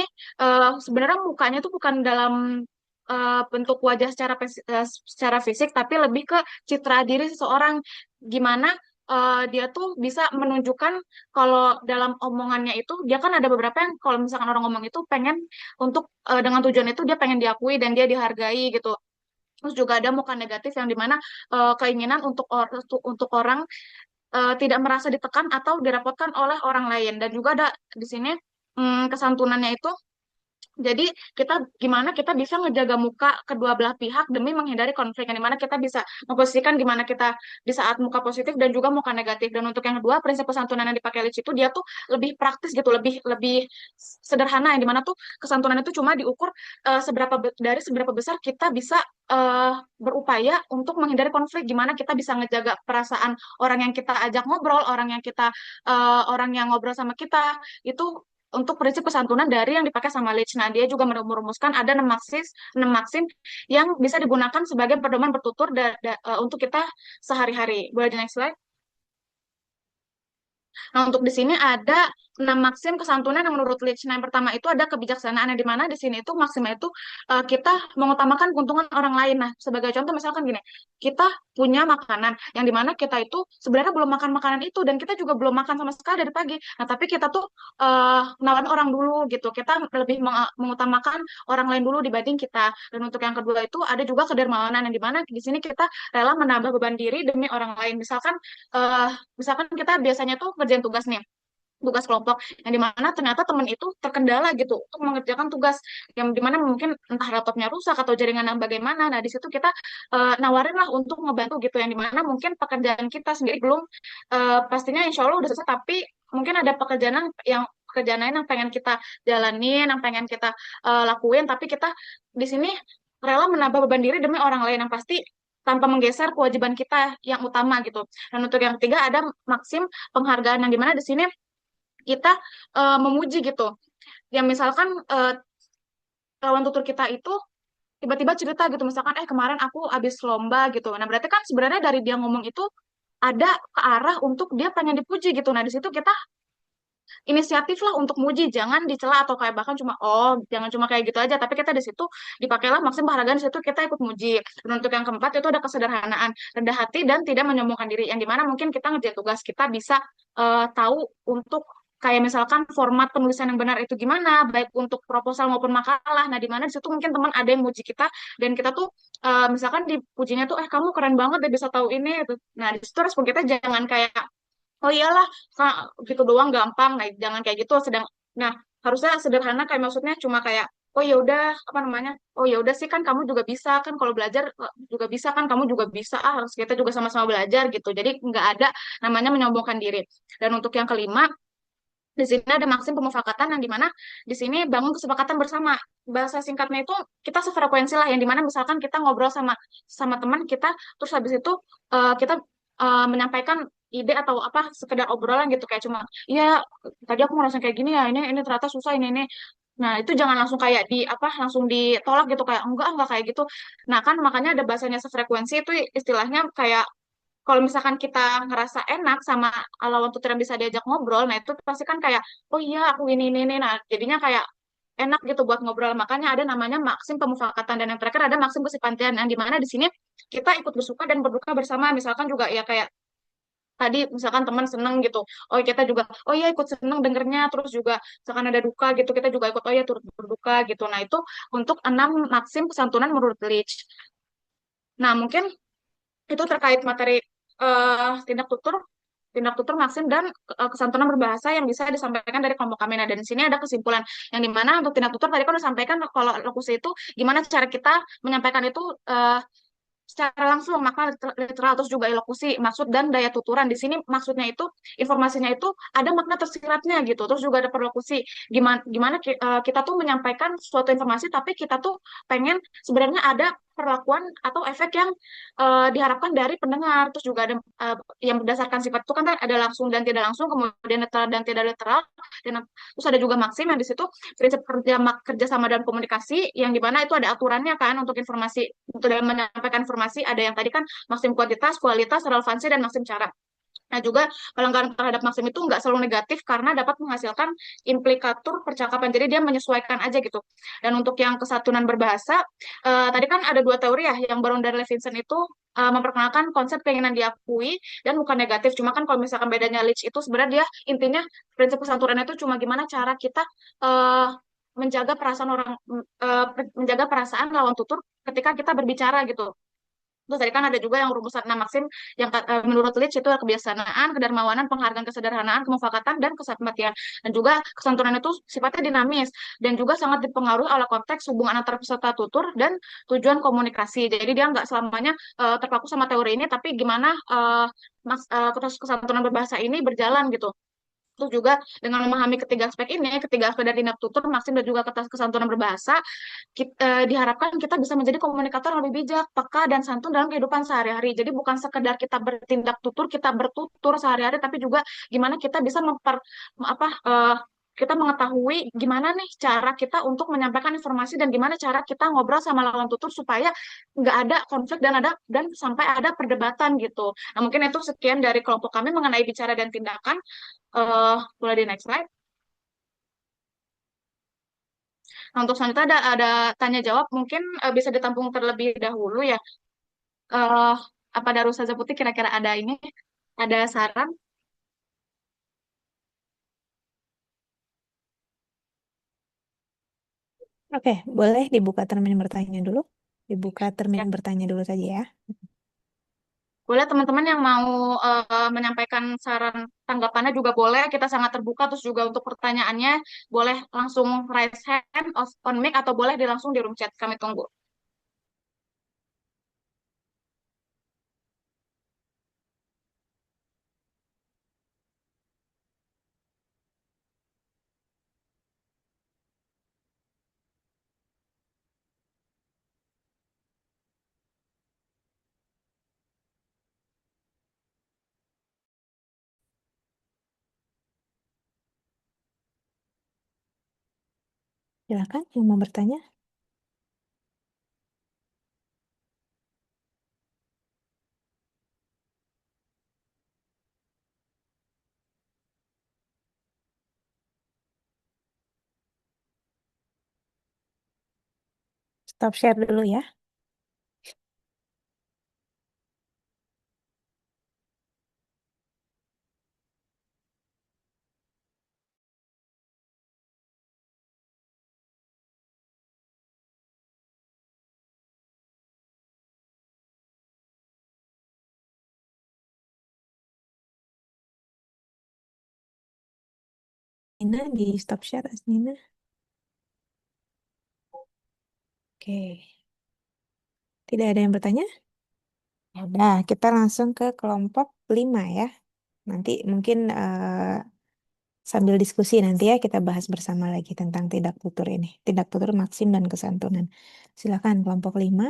sebenarnya mukanya tuh bukan dalam bentuk wajah secara fisik, tapi lebih ke citra diri seseorang. Gimana dia tuh bisa menunjukkan kalau dalam omongannya itu dia kan ada beberapa yang kalau misalkan orang ngomong itu pengen untuk dengan tujuan itu dia pengen diakui dan dia dihargai gitu. Terus juga ada muka negatif yang dimana keinginan untuk orang tidak merasa ditekan atau direpotkan oleh orang lain dan juga ada di sini kesantunannya itu jadi gimana kita bisa ngejaga muka kedua belah pihak demi menghindari konflik yang dimana kita bisa memposisikan gimana kita di saat muka positif dan juga muka negatif. Dan untuk yang kedua prinsip kesantunan yang dipakai Leach itu dia tuh lebih praktis gitu, lebih lebih sederhana yang dimana tuh kesantunan itu cuma diukur dari seberapa besar kita bisa berupaya untuk menghindari konflik, gimana kita bisa ngejaga perasaan orang yang kita ajak ngobrol, orang yang ngobrol sama kita itu untuk prinsip kesantunan dari yang dipakai sama Leach. Nah, dia juga merumuskan ada 6 maksim yang bisa digunakan sebagai pedoman bertutur untuk kita sehari-hari. Boleh di next slide? Nah, untuk di sini ada 6 maksim kesantunan yang menurut Leach. Nah, yang pertama itu ada kebijaksanaan, yang di mana di sini itu maksimnya itu kita mengutamakan keuntungan orang lain. Nah, sebagai contoh misalkan gini, kita punya makanan yang di mana kita itu sebenarnya belum makan makanan itu dan kita juga belum makan sama sekali dari pagi. Nah, tapi kita tuh nawarin orang dulu gitu. Kita lebih mengutamakan orang lain dulu dibanding kita. Dan untuk yang kedua itu ada juga kedermawanan yang di mana di sini kita rela menambah beban diri demi orang lain. Misalkan kita biasanya tuh kerjaan tugas nih, tugas kelompok yang dimana ternyata teman itu terkendala gitu untuk mengerjakan tugas yang dimana mungkin entah laptopnya rusak atau jaringan yang bagaimana. Nah, di situ kita nawarin lah untuk ngebantu gitu yang dimana mungkin pekerjaan kita sendiri belum pastinya insya Allah udah selesai, tapi mungkin ada pekerjaan lain yang pengen kita jalanin, yang pengen kita lakuin, tapi kita di sini rela menambah beban diri demi orang lain yang pasti tanpa menggeser kewajiban kita yang utama gitu. Dan untuk yang ketiga ada maksim penghargaan yang dimana di sini kita memuji gitu. Yang misalkan lawan tutur kita itu tiba-tiba cerita gitu, misalkan kemarin aku habis lomba gitu. Nah, berarti kan sebenarnya dari dia ngomong itu ada ke arah untuk dia pengen dipuji gitu. Nah, di situ kita inisiatif lah untuk muji, jangan dicela atau kayak bahkan jangan cuma kayak gitu aja, tapi kita di situ dipakailah maksimal penghargaan di situ kita ikut muji. Dan untuk yang keempat itu ada kesederhanaan, rendah hati dan tidak menyombongkan diri, yang dimana mungkin kita ngerjain tugas kita bisa tahu untuk kayak misalkan format penulisan yang benar itu gimana, baik untuk proposal maupun makalah. Nah, di mana di situ mungkin teman ada yang muji kita dan kita tuh misalkan dipujinya tuh kamu keren banget deh bisa tahu ini gitu. Nah, di situ respon kita jangan kayak oh iyalah Kak, gitu doang gampang. Nah, jangan kayak gitu. Nah, harusnya sederhana kayak maksudnya cuma kayak oh ya udah apa namanya? Oh ya udah sih kan kamu juga bisa kan kalau belajar juga bisa kan kamu juga bisa harus kita juga sama-sama belajar gitu. Jadi nggak ada namanya menyombongkan diri. Dan untuk yang kelima di sini ada maksim pemufakatan yang dimana di sini bangun kesepakatan bersama. Bahasa singkatnya itu kita sefrekuensi lah yang dimana misalkan kita ngobrol sama sama teman kita terus habis itu kita menyampaikan ide atau apa sekedar obrolan gitu kayak cuma iya tadi aku ngerasain kayak gini ya ini ternyata susah ini Nah, itu jangan langsung kayak di apa langsung ditolak gitu kayak enggak kayak gitu. Nah, kan makanya ada bahasanya sefrekuensi itu istilahnya kayak kalau misalkan kita ngerasa enak sama lawan tutor yang bisa diajak ngobrol, nah itu pasti kan kayak oh iya aku ini. Nah, jadinya kayak enak gitu buat ngobrol. Makanya ada namanya maksim pemufakatan dan yang terakhir ada maksim kesepantian yang dimana di sini kita ikut bersuka dan berduka bersama. Misalkan juga ya kayak tadi misalkan teman seneng gitu, oh kita juga oh iya ikut seneng dengernya, terus juga misalkan ada duka gitu kita juga ikut oh iya turut berduka gitu. Nah itu untuk 6 maksim kesantunan menurut Leach. Nah mungkin itu terkait materi tindak tutur maksim dan kesantunan berbahasa yang bisa disampaikan dari kelompok kami. Nah, dan di sini ada kesimpulan yang dimana untuk tindak tutur tadi kan udah sampaikan kalau lokusi itu gimana cara kita menyampaikan itu secara langsung makna literal terus juga elokusi maksud dan daya tuturan di sini maksudnya itu informasinya itu ada makna tersiratnya gitu terus juga ada perlokusi gimana kita tuh menyampaikan suatu informasi tapi kita tuh pengen sebenarnya ada perlakuan atau efek yang diharapkan dari pendengar terus juga ada yang berdasarkan sifat itu kan ada langsung dan tidak langsung kemudian netral dan tidak netral dan terus ada juga maksim yang di situ prinsip kerja sama dan komunikasi yang dimana itu ada aturannya kan untuk informasi untuk dalam menyampaikan informasi ada yang tadi kan maksim kualitas, relevansi dan maksim cara. Nah, juga pelanggaran terhadap maksim itu nggak selalu negatif karena dapat menghasilkan implikatur percakapan. Jadi dia menyesuaikan aja gitu. Dan untuk yang kesatuan berbahasa, tadi kan ada dua teori ya, yang Baron dan Levinson itu memperkenalkan konsep keinginan diakui dan bukan negatif. Cuma kan kalau misalkan bedanya Leach itu sebenarnya dia intinya prinsip kesatuan itu cuma gimana cara kita menjaga perasaan menjaga perasaan lawan tutur ketika kita berbicara gitu. Terus tadi kan ada juga yang rumusan 6 maksim yang menurut Leach itu adalah kebiasaan, kedermawanan, penghargaan kesederhanaan, kemufakatan, dan kesempatian. Dan juga kesantunan itu sifatnya dinamis dan juga sangat dipengaruhi oleh konteks hubungan antar peserta tutur dan tujuan komunikasi. Jadi dia nggak selamanya terpaku sama teori ini, tapi gimana kesantunan berbahasa ini berjalan gitu. Terus juga dengan memahami ketiga aspek ini, ketiga aspek dari tindak tutur, maksim dan juga kesantunan berbahasa, diharapkan kita bisa menjadi komunikator yang lebih bijak, peka, dan santun dalam kehidupan sehari-hari. Jadi bukan sekedar kita bertindak tutur, kita bertutur sehari-hari, tapi juga gimana kita bisa apa, kita mengetahui gimana nih cara kita untuk menyampaikan informasi dan gimana cara kita ngobrol sama lawan tutur supaya nggak ada konflik dan sampai ada perdebatan gitu. Nah mungkin itu sekian dari kelompok kami mengenai bicara dan tindakan. Boleh di next slide. Nah, untuk selanjutnya ada tanya jawab mungkin bisa ditampung terlebih dahulu ya. eh Apa dari Ustazah Putih kira-kira ada ini, ada saran? Oke, boleh dibuka termin bertanya dulu. Dibuka termin Ya. bertanya dulu saja ya. Boleh teman-teman yang mau menyampaikan saran tanggapannya juga boleh. Kita sangat terbuka. Terus juga untuk pertanyaannya boleh langsung raise hand on mic atau boleh langsung di room chat. Kami tunggu. Silakan yang mau bertanya. Stop share dulu ya. Nina di stop share, Nina. Oke. Tidak ada yang bertanya? Ya udah, kita langsung ke kelompok 5 ya. Nanti mungkin sambil diskusi nanti ya kita bahas bersama lagi tentang tindak tutur ini. Tindak tutur maksim dan kesantunan. Silakan kelompok 5.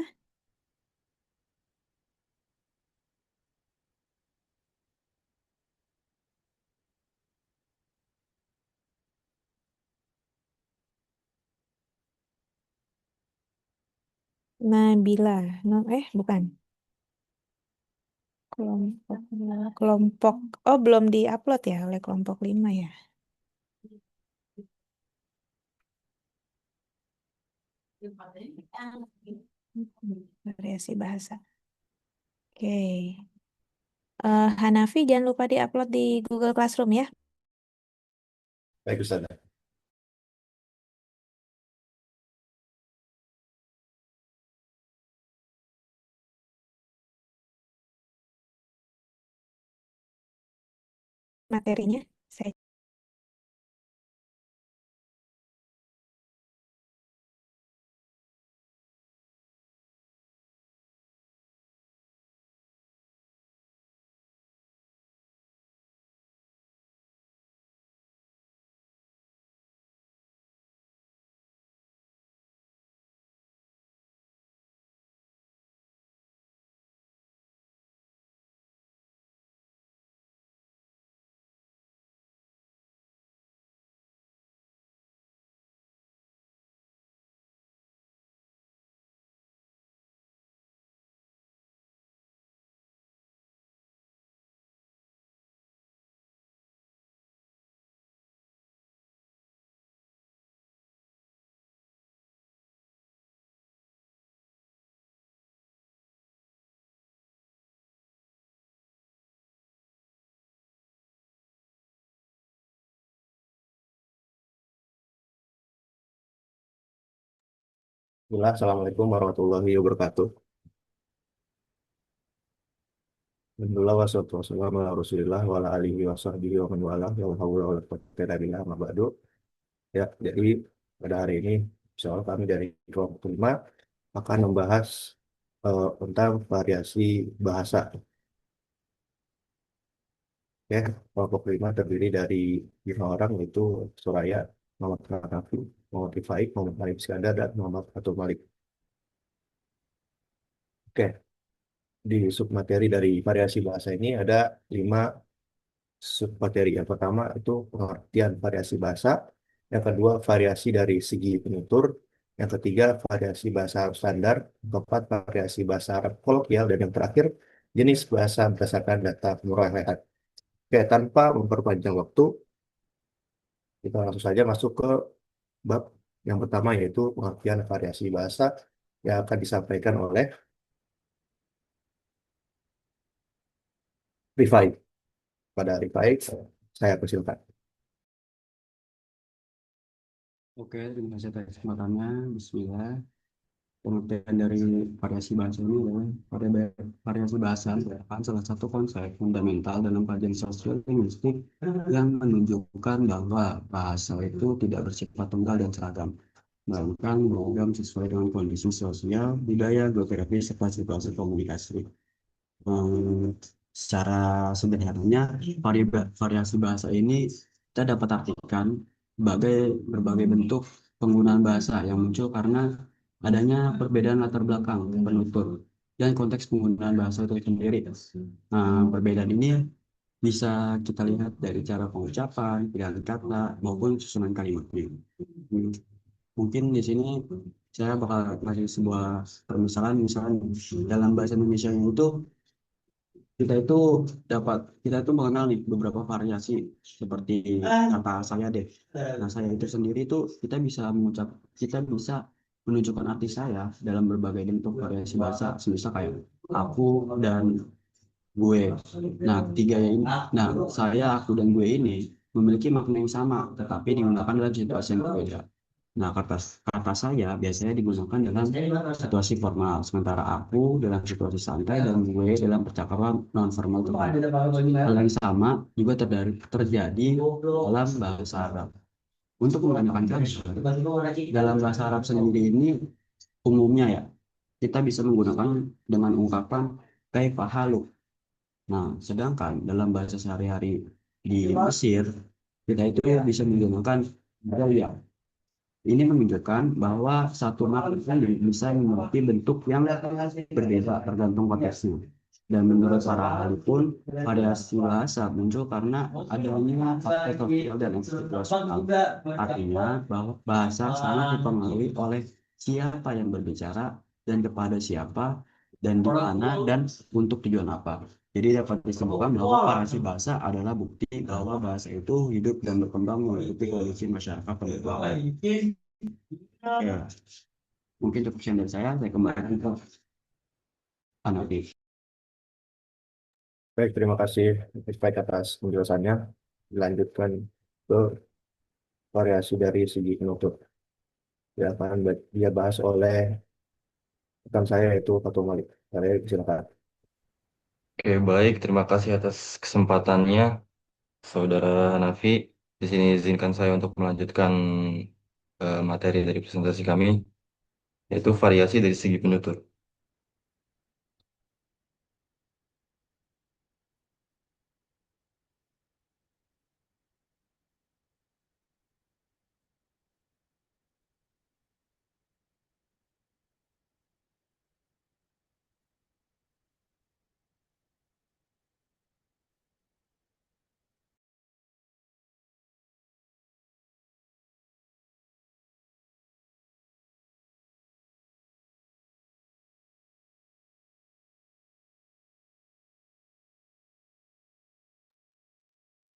Nabila. No, bukan. Kelompok. Kelompok. Oh, belum diupload ya oleh kelompok 5 ya. Variasi bahasa. Oke. Hanafi jangan lupa diupload di Google Classroom ya. Baik, Ustaz. Materinya. Saya Bismillah, Assalamualaikum warahmatullahi wabarakatuh. Alhamdulillah wassalatu wassalamu ala Rasulillah wa ala alihi wa sahbihi wa man walah wa haula wa la quwwata illa billah amma ba'du. Ya, jadi pada hari ini insyaallah kami dari kelompok 5 akan membahas tentang variasi bahasa. Ya, kelompok 5 terdiri dari 5 orang yaitu Suraya, Muhammad Hanafi, Muhammad Rifaik, Muhammad Malik Iskandar, dan Muhammad Fatul Malik. Oke, di submateri dari variasi bahasa ini ada 5 submateri. Yang pertama itu pengertian variasi bahasa, yang kedua variasi dari segi penutur, yang ketiga variasi bahasa Arab standar, yang keempat variasi bahasa Arab kolokial, dan yang terakhir jenis bahasa berdasarkan data pemrograman. Oke, tanpa memperpanjang waktu, kita langsung saja masuk ke bab yang pertama yaitu pengertian variasi bahasa yang akan disampaikan oleh Rifai. Pada Rifai, saya persilakan. Oke, terima kasih atas kesempatannya. Bismillah. Pengertian dari variasi bahasa ini adalah variasi bahasa merupakan salah satu konsep fundamental dalam kajian sosial linguistik yang menunjukkan bahwa bahasa itu tidak bersifat tunggal dan seragam, melainkan beragam sesuai dengan kondisi sosial, budaya, geografi, serta situasi komunikasi. Secara sederhananya, variasi bahasa ini kita dapat artikan sebagai berbagai bentuk penggunaan bahasa yang muncul karena adanya perbedaan latar belakang penutur dan konteks penggunaan bahasa itu sendiri. Nah, perbedaan ini bisa kita lihat dari cara pengucapan, pilihan kata, maupun susunan kalimatnya. Mungkin di sini saya bakal kasih sebuah permisalan, misalnya dalam bahasa Indonesia itu kita itu mengenal nih beberapa variasi seperti kata saya deh. Nah, saya itu sendiri tuh kita bisa menunjukkan arti saya dalam berbagai bentuk variasi bahasa, semisal kayak aku dan gue. Nah, saya, aku dan gue ini memiliki makna yang sama, tetapi digunakan dalam situasi yang berbeda. Nah, kata saya biasanya digunakan dalam situasi formal, sementara aku dalam situasi santai dan gue dalam percakapan non formal. Hal yang sama juga terjadi dalam bahasa Arab. Untuk menggunakan dalam bahasa Arab sendiri ini umumnya ya kita bisa menggunakan dengan ungkapan kaifa haluk. Nah, sedangkan dalam bahasa sehari-hari di Mesir kita itu bisa menggunakan ya. Ini menunjukkan bahwa satu makna bisa memiliki bentuk yang berbeda tergantung konteksnya. Dan menurut para ahli pun, variasi bahasa muncul karena adanya faktor sosial dan situasional. Artinya bahwa bahasa sangat dipengaruhi oleh siapa yang berbicara dan kepada siapa, dan di mana, dan untuk tujuan apa. Jadi dapat disimpulkan bahwa variasi bahasa adalah bukti bahwa bahasa itu hidup dan berkembang mengikuti kondisi masyarakat pada waktu. Ya, mungkin cukup sekian dari saya kembalikan ke Hanafi. Baik, terima kasih Mas Faik atas penjelasannya. Dilanjutkan ke variasi dari segi penutur. Ya, akan dia bahas oleh rekan saya yaitu Fatul Malik. Saya silakan. Oke, baik. Terima kasih atas kesempatannya, Saudara Hanafi. Di sini izinkan saya untuk melanjutkan materi dari presentasi kami, yaitu variasi dari segi penutur.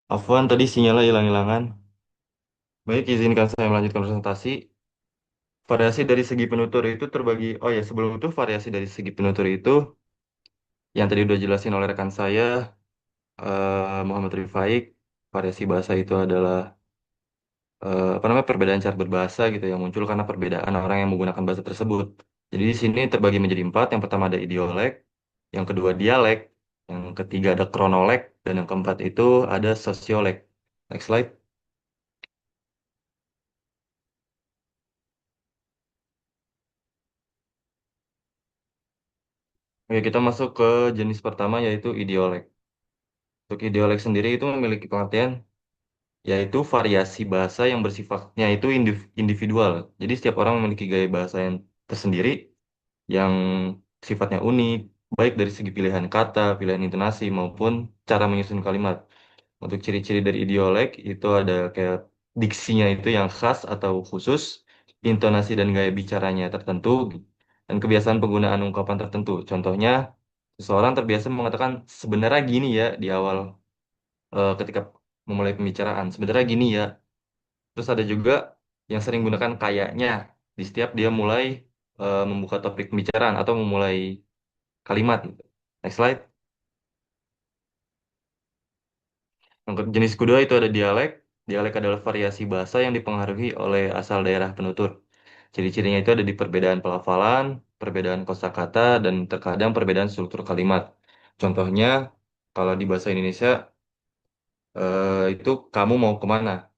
Afwan, tadi sinyalnya hilang-hilangan. Baik, izinkan saya melanjutkan presentasi. Variasi dari segi penutur itu terbagi, oh ya, sebelum itu variasi dari segi penutur itu, yang tadi udah jelasin oleh rekan saya, Muhammad Rifaik, variasi bahasa itu adalah apa namanya perbedaan cara berbahasa gitu yang muncul karena perbedaan orang yang menggunakan bahasa tersebut. Jadi di sini terbagi menjadi empat. Yang pertama ada idiolek, yang kedua dialek, yang ketiga ada kronolog, dan yang keempat itu ada sosiolek. Next slide. Oke, kita masuk ke jenis pertama yaitu idiolek. Untuk idiolek sendiri itu memiliki pengertian yaitu variasi bahasa yang bersifatnya itu individual. Jadi setiap orang memiliki gaya bahasa yang tersendiri yang sifatnya unik, baik dari segi pilihan kata, pilihan intonasi, maupun cara menyusun kalimat. Untuk ciri-ciri dari idiolek itu ada kayak diksinya itu yang khas atau khusus, intonasi dan gaya bicaranya tertentu, dan kebiasaan penggunaan ungkapan tertentu. Contohnya, seseorang terbiasa mengatakan sebenarnya gini ya di awal ketika memulai pembicaraan. Sebenarnya gini ya. Terus ada juga yang sering menggunakan kayaknya di setiap dia mulai membuka topik pembicaraan atau memulai kalimat gitu. Next slide. Untuk jenis kedua itu ada dialek. Dialek adalah variasi bahasa yang dipengaruhi oleh asal daerah penutur. Ciri-cirinya itu ada di perbedaan pelafalan, perbedaan kosakata, dan terkadang perbedaan struktur kalimat. Contohnya, kalau di bahasa Indonesia, itu kamu mau kemana?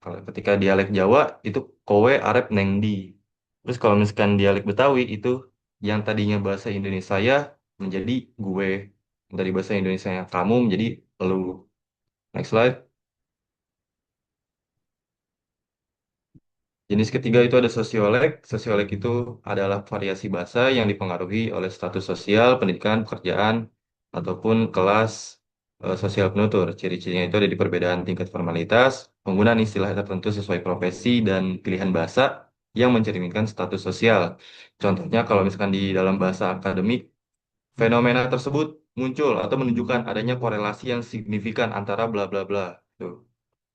Kalau ketika dialek Jawa, itu kowe arep neng di. Terus kalau misalkan dialek Betawi, itu yang tadinya bahasa Indonesia saya menjadi gue. Dari bahasa Indonesia yang kamu menjadi lu. Next slide. Jenis ketiga itu ada sosiolek. Sosiolek itu adalah variasi bahasa yang dipengaruhi oleh status sosial, pendidikan, pekerjaan, ataupun kelas sosial penutur. Ciri-cirinya itu ada di perbedaan tingkat formalitas, penggunaan istilah tertentu sesuai profesi, dan pilihan bahasa yang mencerminkan status sosial. Contohnya kalau misalkan di dalam bahasa akademik, fenomena tersebut muncul atau menunjukkan adanya korelasi yang signifikan antara bla bla bla. Tuh.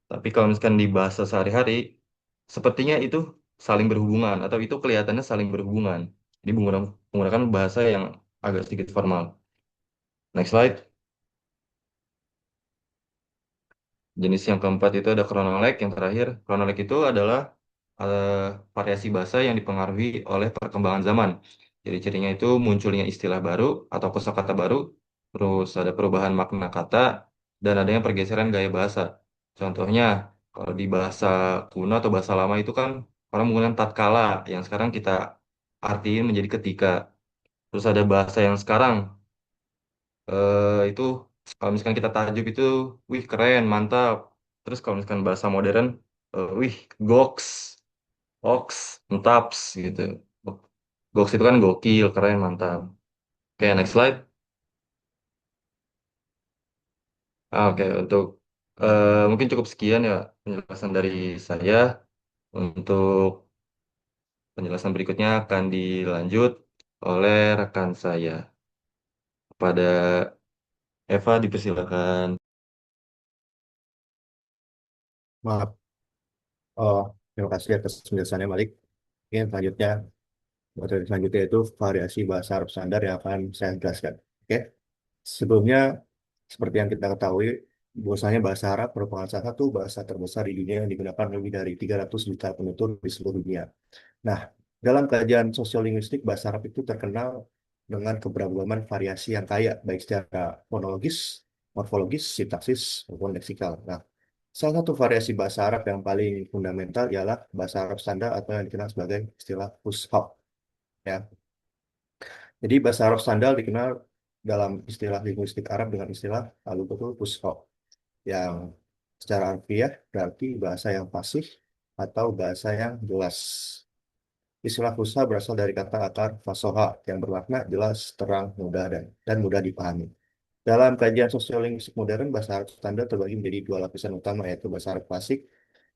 Tapi kalau misalkan di bahasa sehari-hari, sepertinya itu saling berhubungan atau itu kelihatannya saling berhubungan. Ini menggunakan bahasa yang agak sedikit formal. Next slide. Jenis yang keempat itu ada kronolog. Yang terakhir, kronolog itu adalah eh, variasi bahasa yang dipengaruhi oleh perkembangan zaman. Jadi cirinya itu munculnya istilah baru atau kosakata baru, terus ada perubahan makna kata, dan adanya pergeseran gaya bahasa. Contohnya, kalau di bahasa kuno atau bahasa lama itu kan orang menggunakan tatkala, yang sekarang kita artiin menjadi ketika. Terus ada bahasa yang sekarang, itu kalau misalkan kita tajuk itu, wih keren, mantap. Terus kalau misalkan bahasa modern, wih goks, oks, mentaps gitu. Goks itu kan gokil, keren, mantap. Oke, next slide. Oke, untuk mungkin cukup sekian ya penjelasan dari saya. Untuk penjelasan berikutnya akan dilanjut oleh rekan saya. Pada Eva dipersilakan. Maaf. Terima kasih atas penjelasannya, Malik. Oke, selanjutnya, materi selanjutnya itu variasi bahasa Arab standar yang akan saya jelaskan. Oke, sebelumnya, seperti yang kita ketahui, bahwasanya bahasa Arab merupakan salah satu bahasa terbesar di dunia yang digunakan lebih dari 300 juta penutur di seluruh dunia. Nah, dalam kajian sosiolinguistik, bahasa Arab itu terkenal dengan keberagaman variasi yang kaya, baik secara fonologis, morfologis, sintaksis, maupun leksikal. Nah, salah satu variasi bahasa Arab yang paling fundamental ialah bahasa Arab standar atau yang dikenal sebagai istilah Fusha. Ya. Jadi bahasa Arab standar dikenal dalam istilah linguistik Arab dengan istilah betul Fusha, yang secara harfiah berarti bahasa yang fasih atau bahasa yang jelas. Istilah fusha berasal dari kata akar fasoha yang bermakna jelas, terang, mudah, dan mudah dipahami. Dalam kajian sosiolinguistik modern, bahasa Arab standar terbagi menjadi dua lapisan utama, yaitu bahasa Arab klasik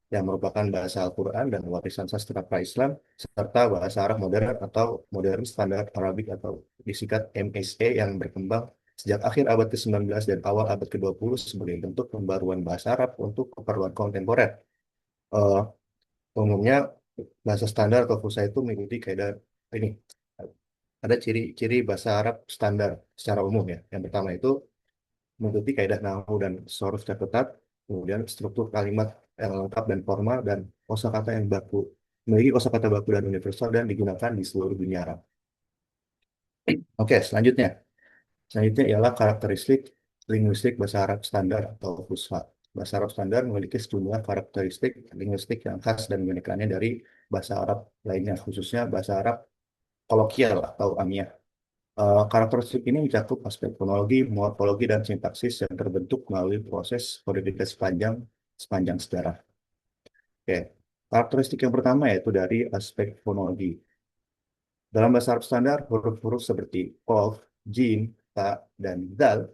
yang merupakan bahasa Al-Quran dan warisan sastra pra-Islam, serta bahasa Arab modern atau modern standar Arabik atau disingkat MSA yang berkembang sejak akhir abad ke-19 dan awal abad ke-20 sebagai bentuk pembaruan bahasa Arab untuk keperluan kontemporer. Eh, Umumnya bahasa standar atau fusha itu mengikuti kaidah ini. Ada ciri-ciri bahasa Arab standar secara umum ya. Yang pertama itu mengikuti kaidah nahwu dan soruf yang ketat, kemudian struktur kalimat yang lengkap dan formal, dan kosakata yang baku. Memiliki kosakata baku dan universal dan digunakan di seluruh dunia Arab. Oke, selanjutnya. Selanjutnya ialah karakteristik linguistik bahasa Arab standar atau fusha. Bahasa Arab standar memiliki sejumlah karakteristik linguistik yang khas dan mengenakannya dari bahasa Arab lainnya, khususnya bahasa Arab kolokial atau amiyah. Karakteristik ini mencakup aspek fonologi, morfologi, dan sintaksis yang terbentuk melalui proses kodifikasi panjang sepanjang sejarah. Oke, karakteristik yang pertama yaitu dari aspek fonologi. Dalam bahasa Arab standar, huruf-huruf seperti qaf, jim, ta, dan dal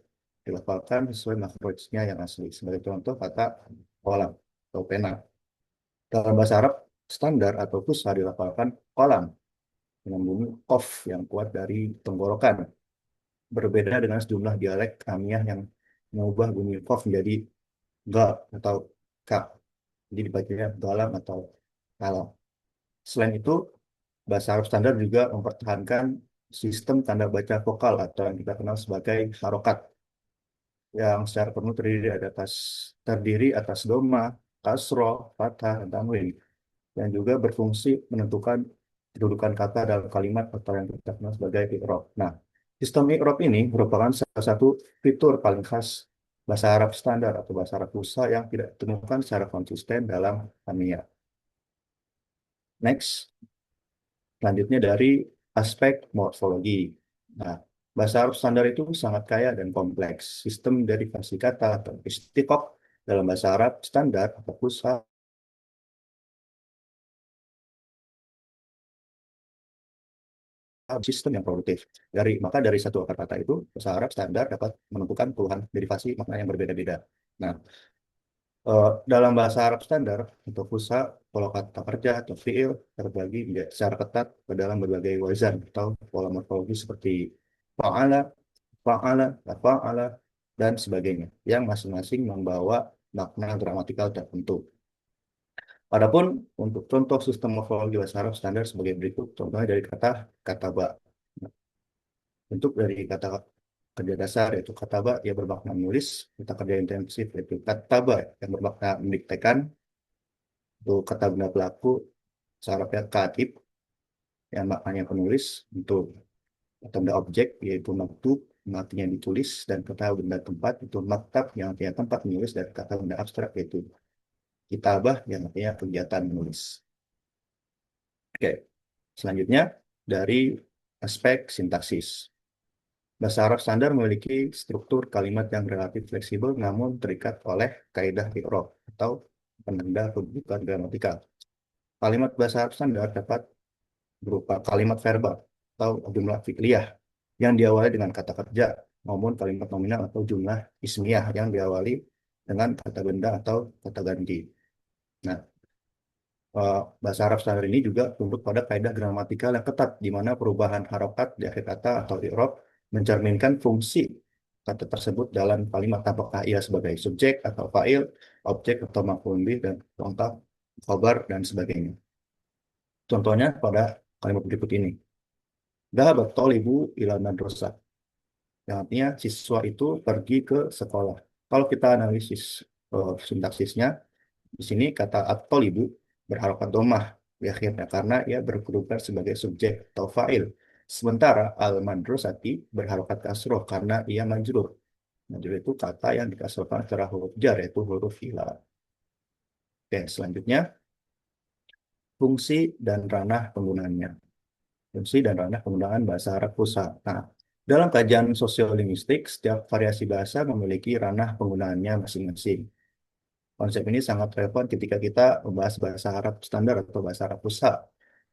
dilafalkan sesuai makhrajnya yang asli. Sebagai contoh kata kolam atau pena. Dalam bahasa Arab standar atau fusha dilafalkan kolam dengan bunyi qaf yang kuat dari tenggorokan. Berbeda dengan sejumlah dialek Amiyah yang mengubah bunyi qaf menjadi ga atau ka. Jadi dibacanya galam atau kalam. Selain itu, bahasa Arab standar juga mempertahankan sistem tanda baca vokal atau yang kita kenal sebagai harokat, yang secara penuh terdiri atas doma, kasroh, fathah, dan tanwin, yang juga berfungsi menentukan kedudukan kata dalam kalimat atau yang kita kenal sebagai i'rab. Nah, sistem i'rab ini merupakan salah satu fitur paling khas bahasa Arab standar atau bahasa Arab Fusha yang tidak ditemukan secara konsisten dalam Amiyah. Next, selanjutnya dari aspek morfologi. Nah, bahasa Arab standar itu sangat kaya dan kompleks. Sistem derivasi kata atau istiqoq dalam bahasa Arab standar atau Fusha sistem yang produktif. Maka dari satu akar kata itu, bahasa Arab standar dapat menentukan puluhan derivasi makna yang berbeda-beda. Nah, dalam bahasa Arab standar untuk fusha, pola kata kerja atau fiil terbagi secara ketat ke dalam berbagai wazan atau pola morfologi seperti fa'ala, fa'ala, fa'ala, dan sebagainya, yang masing-masing membawa makna gramatikal tertentu. Adapun untuk contoh sistem morfologi bahasa Arab standar sebagai berikut, contohnya dari kata kataba. Bentuk dari kata kerja dasar yaitu kataba yang bermakna menulis, kata kerja intensif yaitu kataba yang bermakna mendiktekan, untuk kata benda pelaku seharapnya katib yang maknanya penulis, untuk kata benda objek yaitu maktub yang artinya ditulis, dan kata benda tempat itu maktab yang artinya tempat menulis, dan kata benda abstrak yaitu kitabah yang artinya kegiatan menulis. Oke, selanjutnya dari aspek sintaksis. Bahasa Arab standar memiliki struktur kalimat yang relatif fleksibel namun terikat oleh kaidah i'rab atau penanda kedudukan gramatikal. Kalimat bahasa Arab standar dapat berupa kalimat verbal atau jumlah fi'liyah yang diawali dengan kata kerja maupun kalimat nominal atau jumlah ismiyah yang diawali dengan kata benda atau kata ganti. Nah, bahasa Arab standar ini juga tunduk pada kaidah gramatikal yang ketat, di mana perubahan harokat di akhir kata atau i'rab mencerminkan fungsi kata tersebut dalam kalimat, apakah ia sebagai subjek atau fa'il, objek atau maf'ul bih, dan lengkap, khabar, dan sebagainya. Contohnya pada kalimat berikut ini. Dhahabat thalibu ila madrasah. Yang artinya siswa itu pergi ke sekolah. Kalau kita analisis sintaksisnya, di sini kata at-thalibu berharokat domah di akhirnya karena ia berkedudukan sebagai subjek atau fa'il. Sementara al-madrasati berharokat kasroh karena ia majrur. Majrur itu kata yang dikasrohkan secara huruf jar, yaitu huruf ila. Oke, selanjutnya fungsi dan ranah penggunaannya. Fungsi dan ranah penggunaan bahasa Arab Fusha. Nah, dalam kajian sosiolinguistik, setiap variasi bahasa memiliki ranah penggunaannya masing-masing. Konsep ini sangat relevan ketika kita membahas bahasa Arab standar atau bahasa Arab Fusha.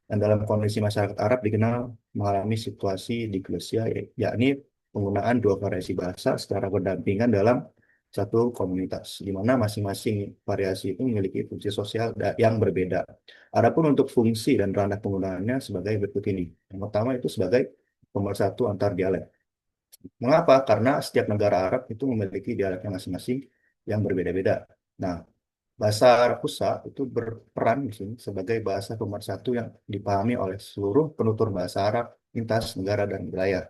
Dan dalam kondisi masyarakat Arab dikenal mengalami situasi diglosia, yakni penggunaan dua variasi bahasa secara berdampingan dalam satu komunitas, di mana masing-masing variasi itu memiliki fungsi sosial yang berbeda. Adapun untuk fungsi dan ranah penggunaannya sebagai berikut ini. Yang pertama itu sebagai pemersatu antar dialek. Mengapa? Karena setiap negara Arab itu memiliki dialeknya masing-masing yang berbeda-beda. Nah, bahasa Arab Fusha itu berperan di sini sebagai bahasa pemersatu yang dipahami oleh seluruh penutur bahasa Arab lintas negara dan wilayah.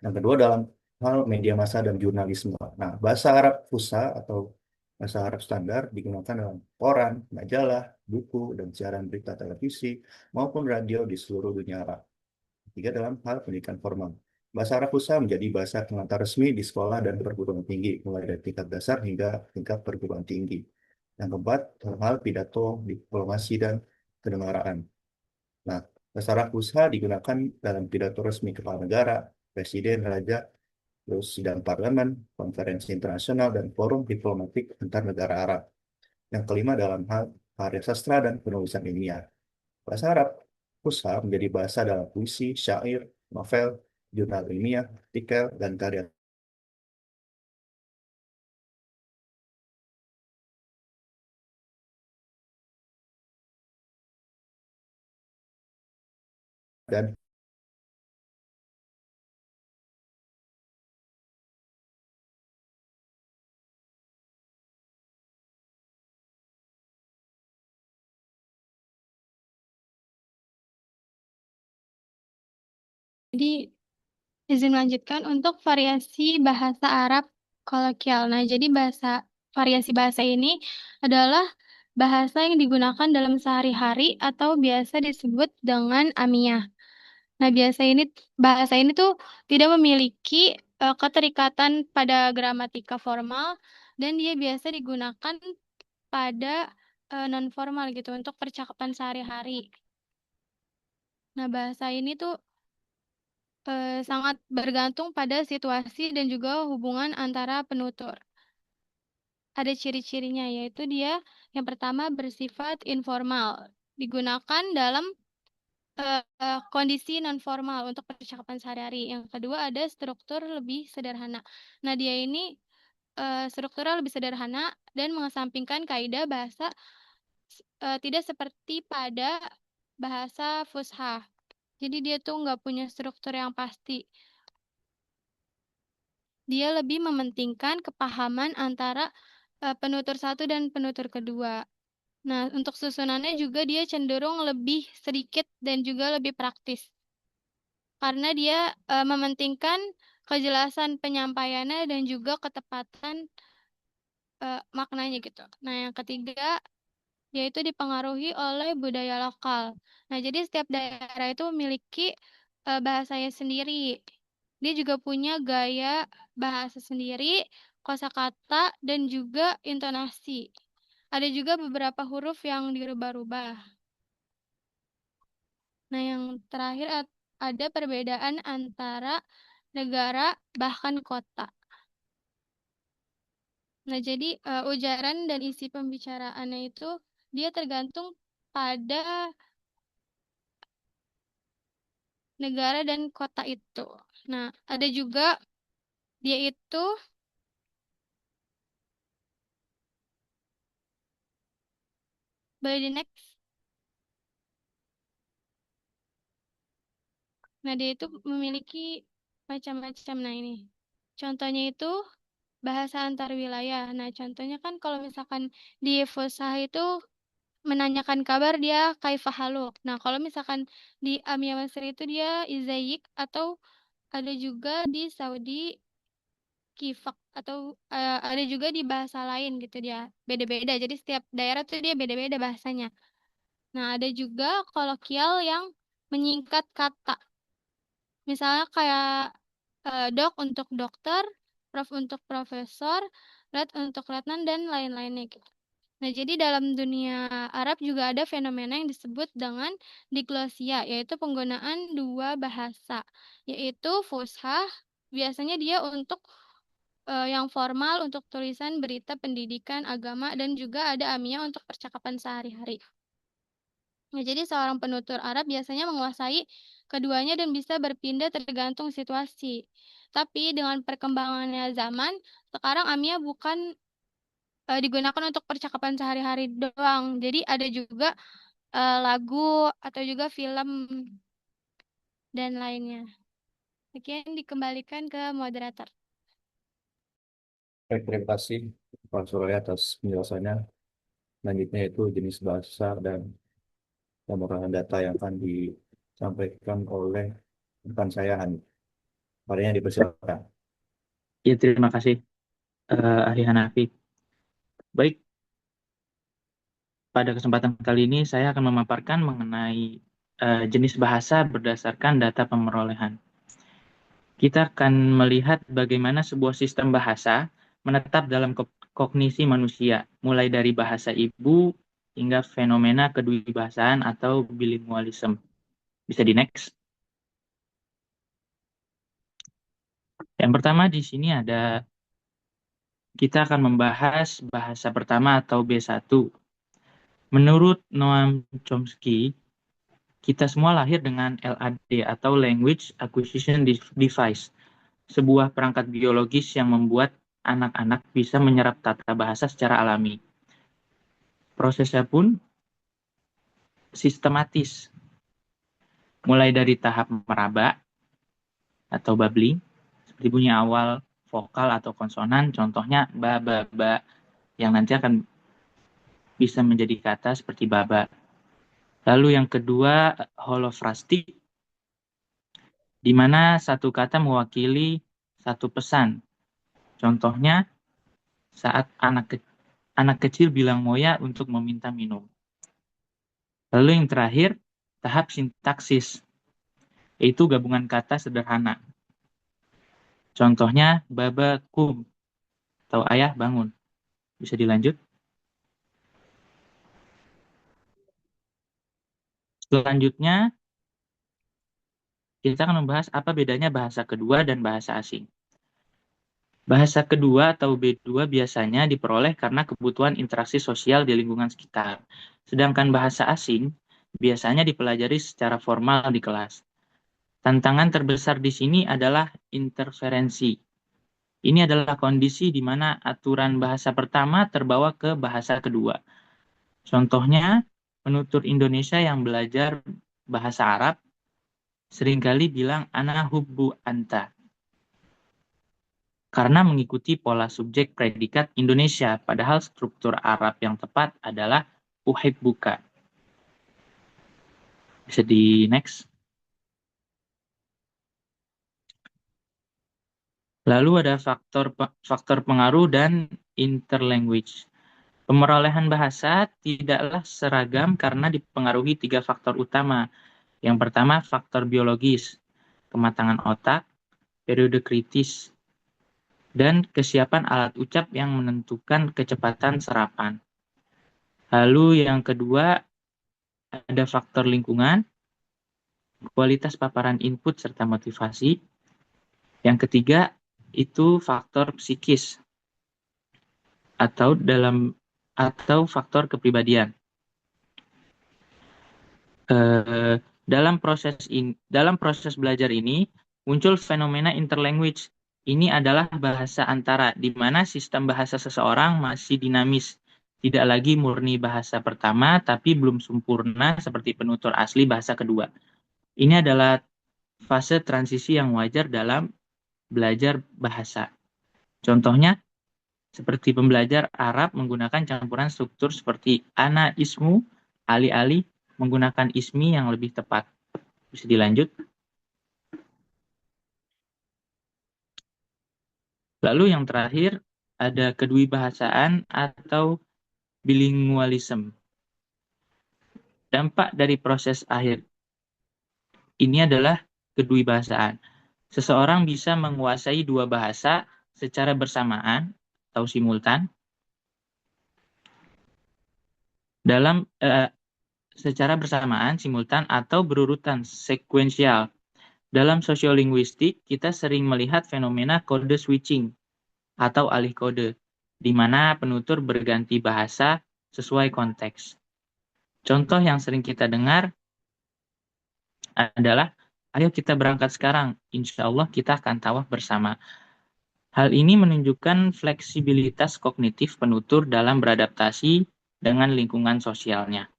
Yang kedua dalam hal media massa dan jurnalisme. Nah, bahasa Arab Fusha atau bahasa Arab standar digunakan dalam koran, majalah, buku, dan siaran berita televisi maupun radio di seluruh dunia Arab. Ketiga dalam hal pendidikan formal. Bahasa Arab Fusha menjadi bahasa pengantar resmi di sekolah dan perguruan tinggi, mulai dari tingkat dasar hingga tingkat perguruan tinggi. Yang keempat, dalam hal pidato, diplomasi, dan kenegaraan. Nah, bahasa Arab Fusha digunakan dalam pidato resmi kepala negara, presiden, raja, terus sidang parlemen, konferensi internasional, dan forum diplomatik antar negara Arab. Yang kelima, dalam hal karya sastra dan penulisan ilmiah. Bahasa Arab Fusha menjadi bahasa dalam puisi, syair, novel, jurnal ilmiah, artikel, dan karya. Dan Jadi izin melanjutkan untuk variasi bahasa Arab kolokial. Nah, jadi variasi bahasa ini adalah bahasa yang digunakan dalam sehari-hari atau biasa disebut dengan amiyah. Nah, bahasa ini tuh tidak memiliki keterikatan pada gramatika formal dan dia biasa digunakan pada non formal gitu untuk percakapan sehari-hari. Nah, bahasa ini tuh sangat bergantung pada situasi dan juga hubungan antara penutur. Ada ciri-cirinya, yaitu dia yang pertama bersifat informal, digunakan dalam kondisi non formal untuk percakapan sehari-hari. Yang kedua ada struktur lebih sederhana. Nah, dia ini strukturnya lebih sederhana dan mengesampingkan kaidah bahasa tidak seperti pada bahasa fusha. Jadi dia tuh nggak punya struktur yang pasti. Dia lebih mementingkan kepahaman antara penutur satu dan penutur kedua. Nah, untuk susunannya juga dia cenderung lebih sedikit dan juga lebih praktis. Karena dia mementingkan kejelasan penyampaiannya dan juga ketepatan maknanya gitu. Nah, yang ketiga yaitu dipengaruhi oleh budaya lokal. Nah, jadi setiap daerah itu memiliki bahasanya sendiri. Dia juga punya gaya bahasa sendiri, kosakata, dan juga intonasi. Ada juga beberapa huruf yang dirubah-rubah. Nah, yang terakhir ada perbedaan antara negara bahkan kota. Nah, jadi ujaran dan isi pembicaraannya itu dia tergantung pada negara dan kota itu. Nah, ada juga dia itu boleh di next. Nah, dia itu memiliki macam-macam. Nah, ini contohnya itu bahasa antar wilayah. Nah, contohnya kan kalau misalkan di Fusha itu menanyakan kabar dia kaifa haluk. Nah, kalau misalkan di Amia Mesir itu dia izayik, atau ada juga di Saudi kifak, atau ada juga di bahasa lain gitu, dia beda-beda. Jadi setiap daerah tuh dia beda-beda bahasanya. Nah, ada juga kolokial yang menyingkat kata. Misalnya kayak dok untuk dokter, prof untuk profesor, let untuk letnan, dan lain-lainnya gitu. Nah, jadi dalam dunia Arab juga ada fenomena yang disebut dengan diglosia, yaitu penggunaan dua bahasa, yaitu Fushah, biasanya dia untuk yang formal untuk tulisan berita pendidikan agama, dan juga ada Amiyah untuk percakapan sehari-hari. Nah, jadi seorang penutur Arab biasanya menguasai keduanya dan bisa berpindah tergantung situasi. Tapi dengan perkembangannya zaman, sekarang Amiyah bukan digunakan untuk percakapan sehari-hari doang. Jadi ada juga lagu atau juga film dan lainnya. Mungkin dikembalikan ke moderator. Baik, terima kasih Pak Suraya atas penjelasannya. Selanjutnya itu jenis bahasa dan pemerolehan data yang akan disampaikan oleh rekan saya Hani. Padanya dipersilakan. Ya, terima kasih Ahli Hanafi. Baik, pada kesempatan kali ini saya akan memaparkan mengenai jenis bahasa berdasarkan data pemerolehan. Kita akan melihat bagaimana sebuah sistem bahasa menetap dalam kognisi manusia, mulai dari bahasa ibu hingga fenomena kedwibahasaan atau bilingualisme. Bisa di next. Yang pertama di sini kita akan membahas bahasa pertama atau B1. Menurut Noam Chomsky, kita semua lahir dengan LAD atau Language Acquisition Device, sebuah perangkat biologis yang membuat anak-anak bisa menyerap tata bahasa secara alami. Prosesnya pun sistematis, mulai dari tahap meraba atau babbling, seperti bunyi awal vokal atau konsonan, contohnya ba, ba, ba, yang nanti akan bisa menjadi kata seperti baba. Lalu yang kedua, holofrastik, di mana satu kata mewakili satu pesan. Contohnya, saat anak kecil bilang moya untuk meminta minum. Lalu yang terakhir, tahap sintaksis, yaitu gabungan kata sederhana. Contohnya, baba kum, atau ayah bangun. Bisa dilanjut? Selanjutnya, kita akan membahas apa bedanya bahasa kedua dan bahasa asing. Bahasa kedua atau B2 biasanya diperoleh karena kebutuhan interaksi sosial di lingkungan sekitar. Sedangkan bahasa asing biasanya dipelajari secara formal di kelas. Tantangan terbesar di sini adalah interferensi. Ini adalah kondisi di mana aturan bahasa pertama terbawa ke bahasa kedua. Contohnya, penutur Indonesia yang belajar bahasa Arab seringkali bilang ana hubbu anta, karena mengikuti pola subjek predikat Indonesia, padahal struktur Arab yang tepat adalah uhibbuka. Bisa di next. Lalu ada faktor pengaruh dan interlanguage. Pemerolehan bahasa tidaklah seragam karena dipengaruhi 3 faktor utama. Yang pertama, faktor biologis, kematangan otak, periode kritis, dan kesiapan alat ucap yang menentukan kecepatan serapan. Lalu yang kedua, ada faktor lingkungan, kualitas paparan input serta motivasi. Yang ketiga, itu faktor psikis atau faktor kepribadian. Dalam proses belajar ini muncul fenomena interlanguage. Ini adalah bahasa antara, di mana sistem bahasa seseorang masih dinamis, tidak lagi murni bahasa pertama, tapi belum sempurna seperti penutur asli bahasa kedua. Ini adalah fase transisi yang wajar dalam belajar bahasa. Contohnya, seperti pembelajar Arab menggunakan campuran struktur seperti ana, ismu, alih-alih menggunakan ismi yang lebih tepat. Bisa dilanjut. Lalu yang terakhir, ada kedwibahasaan atau bilingualism. Dampak dari proses akhir ini adalah kedwibahasaan. Seseorang bisa menguasai dua bahasa secara bersamaan atau simultan secara bersamaan, simultan, atau berurutan, sekuensial. Dalam sosiolinguistik, kita sering melihat fenomena kode switching atau alih kode, di mana penutur berganti bahasa sesuai konteks. Contoh yang sering kita dengar adalah, ayo kita berangkat sekarang, insya Allah kita akan tawaf bersama. Hal ini menunjukkan fleksibilitas kognitif penutur dalam beradaptasi dengan lingkungan sosialnya.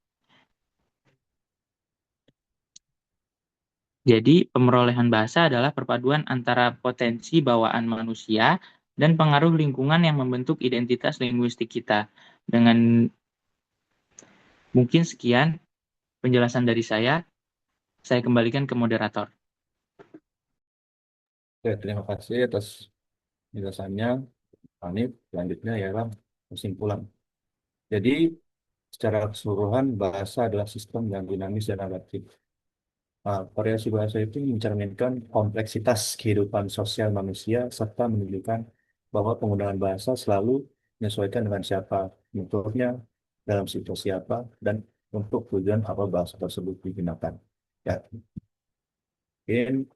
Jadi, pemerolehan bahasa adalah perpaduan antara potensi bawaan manusia dan pengaruh lingkungan yang membentuk identitas linguistik kita. Dengan mungkin sekian penjelasan dari saya kembalikan ke moderator. Oke, terima kasih atas penjelasannya, Hanif. Selanjutnya ialah kesimpulan. Jadi, secara keseluruhan, bahasa adalah sistem yang dinamis dan adaptif. Variasi bahasa itu mencerminkan kompleksitas kehidupan sosial manusia serta menunjukkan bahwa penggunaan bahasa selalu menyesuaikan dengan siapa, bentuknya, dalam situasi apa, dan untuk tujuan apa bahasa tersebut digunakan. Ya, mungkin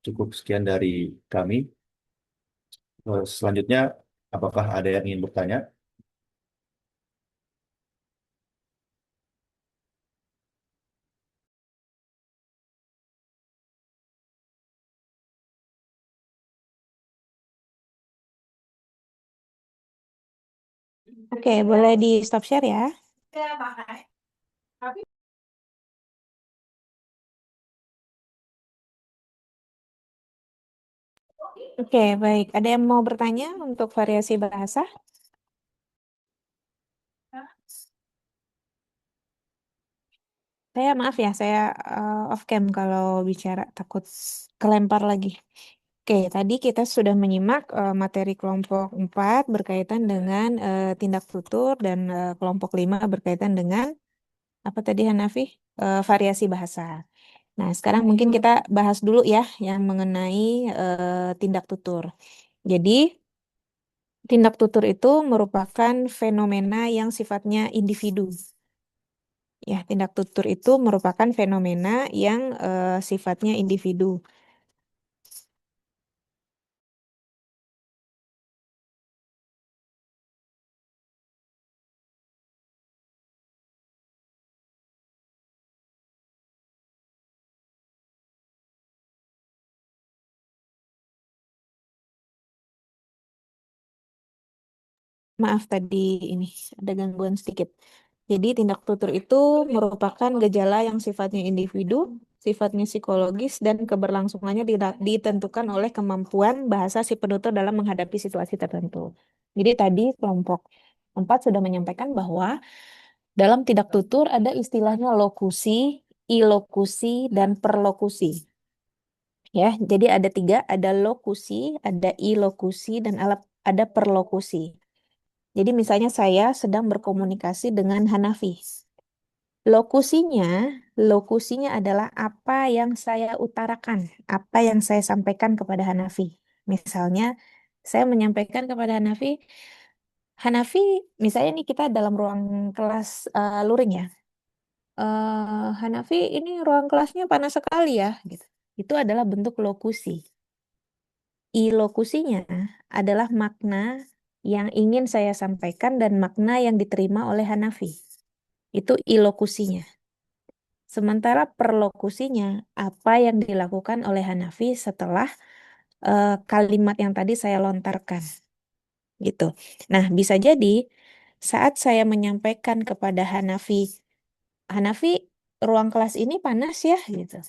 cukup sekian dari kami. Selanjutnya, apakah ada yang ingin bertanya? Oke, boleh di stop share ya. Oke, baik. Ada yang mau bertanya untuk variasi bahasa? Saya maaf ya, saya off cam kalau bicara, takut kelempar lagi. Oke, tadi kita sudah menyimak materi kelompok 4 berkaitan dengan tindak tutur dan kelompok 5 berkaitan dengan apa tadi Hanafi? Variasi bahasa. Nah, sekarang mungkin kita bahas dulu ya yang mengenai tindak tutur. Jadi, tindak tutur itu merupakan fenomena yang sifatnya individu. Ya, tindak tutur itu merupakan fenomena yang sifatnya individu. Maaf tadi ini ada gangguan sedikit. Jadi tindak tutur itu merupakan gejala yang sifatnya individu, sifatnya psikologis, dan keberlangsungannya ditentukan oleh kemampuan bahasa si penutur dalam menghadapi situasi tertentu. Jadi tadi kelompok 4 sudah menyampaikan bahwa dalam tindak tutur ada istilahnya lokusi, ilokusi, dan perlokusi. Ya, jadi ada 3, ada lokusi, ada ilokusi, dan ada perlokusi. Jadi misalnya saya sedang berkomunikasi dengan Hanafi. Lokusinya adalah apa yang saya utarakan, apa yang saya sampaikan kepada Hanafi. Misalnya saya menyampaikan kepada Hanafi, Hanafi, misalnya nih kita dalam ruang kelas luring ya. Hanafi, ini ruang kelasnya panas sekali ya, gitu. Itu adalah bentuk lokusi. Ilokusinya adalah makna yang ingin saya sampaikan dan makna yang diterima oleh Hanafi. Itu ilokusinya. Sementara perlokusinya, apa yang dilakukan oleh Hanafi setelah kalimat yang tadi saya lontarkan. Gitu. Nah, bisa jadi saat saya menyampaikan kepada Hanafi, Hanafi, ruang kelas ini panas ya, gitu.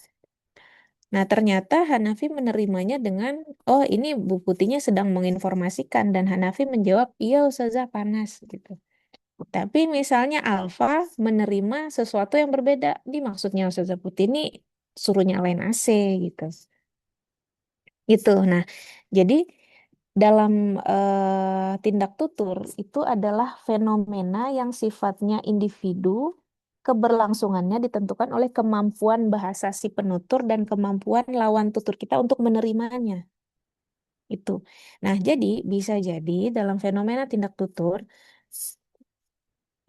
Nah, ternyata Hanafi menerimanya dengan, oh ini Bu Putinya sedang menginformasikan, dan Hanafi menjawab, iya Ustazah panas gitu. Tapi misalnya Alfa menerima sesuatu yang berbeda. Ini maksudnya Ustazah Putih ini suruh nyalain AC gitu. Gitu. Nah, jadi dalam tindak tutur itu adalah fenomena yang sifatnya individu, keberlangsungannya ditentukan oleh kemampuan bahasa si penutur dan kemampuan lawan tutur kita untuk menerimanya. Itu. Nah, jadi bisa jadi dalam fenomena tindak tutur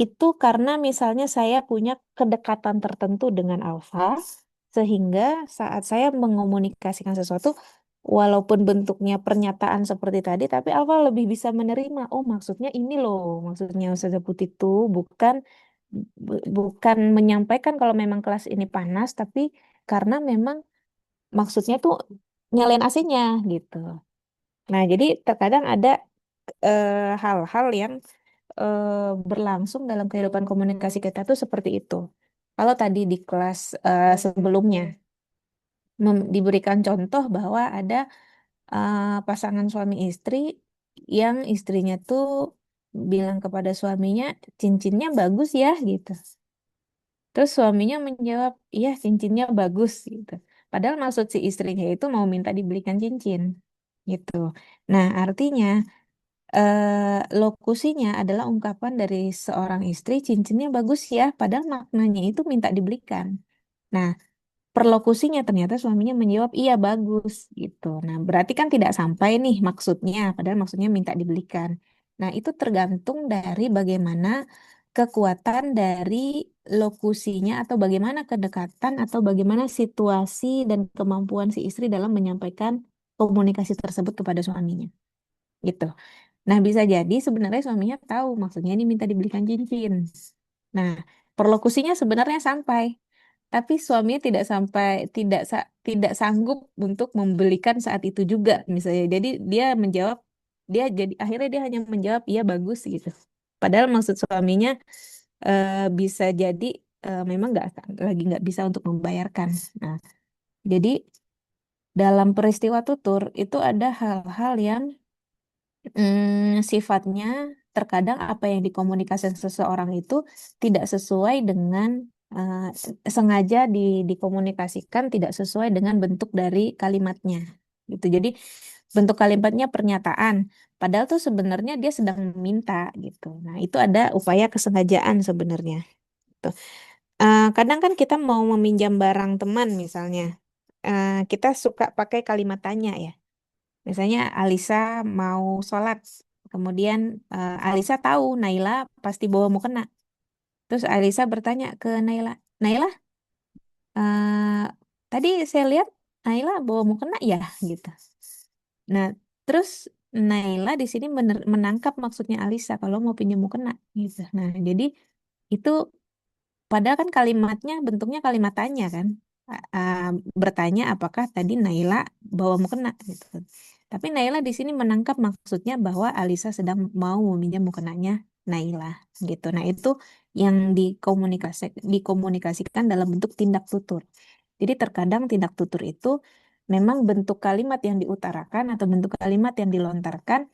itu karena misalnya saya punya kedekatan tertentu dengan alfa, sehingga saat saya mengomunikasikan sesuatu, walaupun bentuknya pernyataan seperti tadi, tapi alfa lebih bisa menerima. Oh, maksudnya ini loh, maksudnya Ustazah Putih itu bukan bukan menyampaikan kalau memang kelas ini panas, tapi karena memang maksudnya tuh nyalain AC-nya gitu. Nah, jadi terkadang ada hal-hal yang berlangsung dalam kehidupan komunikasi kita tuh seperti itu. Kalau tadi di kelas sebelumnya diberikan contoh bahwa ada pasangan suami istri yang istrinya tuh bilang kepada suaminya, cincinnya bagus ya gitu. Terus suaminya menjawab, iya cincinnya bagus gitu. Padahal maksud si istrinya itu mau minta dibelikan cincin gitu. Nah, artinya lokusinya adalah ungkapan dari seorang istri, cincinnya bagus ya, padahal maknanya itu minta dibelikan. Nah, perlokusinya ternyata suaminya menjawab iya bagus gitu. Nah, berarti kan tidak sampai nih maksudnya, padahal maksudnya minta dibelikan. Nah, itu tergantung dari bagaimana kekuatan dari lokusinya atau bagaimana kedekatan atau bagaimana situasi dan kemampuan si istri dalam menyampaikan komunikasi tersebut kepada suaminya. Gitu. Nah, bisa jadi sebenarnya suaminya tahu maksudnya ini minta dibelikan cincin. Nah, perlokusinya sebenarnya sampai, tapi suaminya tidak sanggup untuk membelikan saat itu juga misalnya. Jadi dia menjawab, dia jadi akhirnya dia hanya menjawab iya bagus gitu. Padahal maksud suaminya bisa jadi memang nggak bisa untuk membayarkan. Nah, jadi dalam peristiwa tutur itu ada hal-hal yang sifatnya terkadang apa yang dikomunikasikan seseorang itu tidak sesuai dengan sengaja dikomunikasikan tidak sesuai dengan bentuk dari kalimatnya gitu. Jadi bentuk kalimatnya pernyataan, padahal tuh sebenarnya dia sedang meminta gitu. Nah, itu ada upaya kesengajaan sebenarnya. Tuh. Kadang kan kita mau meminjam barang teman misalnya, kita suka pakai kalimat tanya ya. Misalnya Alisa mau sholat, kemudian Alisa tahu Naila pasti bawa mukena. Terus Alisa bertanya ke Naila, Naila, eh, tadi saya lihat Naila bawa mukena ya, gitu. Nah, terus Naila di sini menangkap maksudnya Alisa kalau mau pinjam mukena, gitu. Nah, jadi itu padahal kan kalimatnya bentuknya kalimat tanya kan. Bertanya apakah tadi Naila bawa mukena gitu. Tapi Naila di sini menangkap maksudnya bahwa Alisa sedang mau meminjam mukenanya Naila gitu. Nah, itu yang dikomunikasikan dalam bentuk tindak tutur. Jadi terkadang tindak tutur itu memang bentuk kalimat yang diutarakan atau bentuk kalimat yang dilontarkan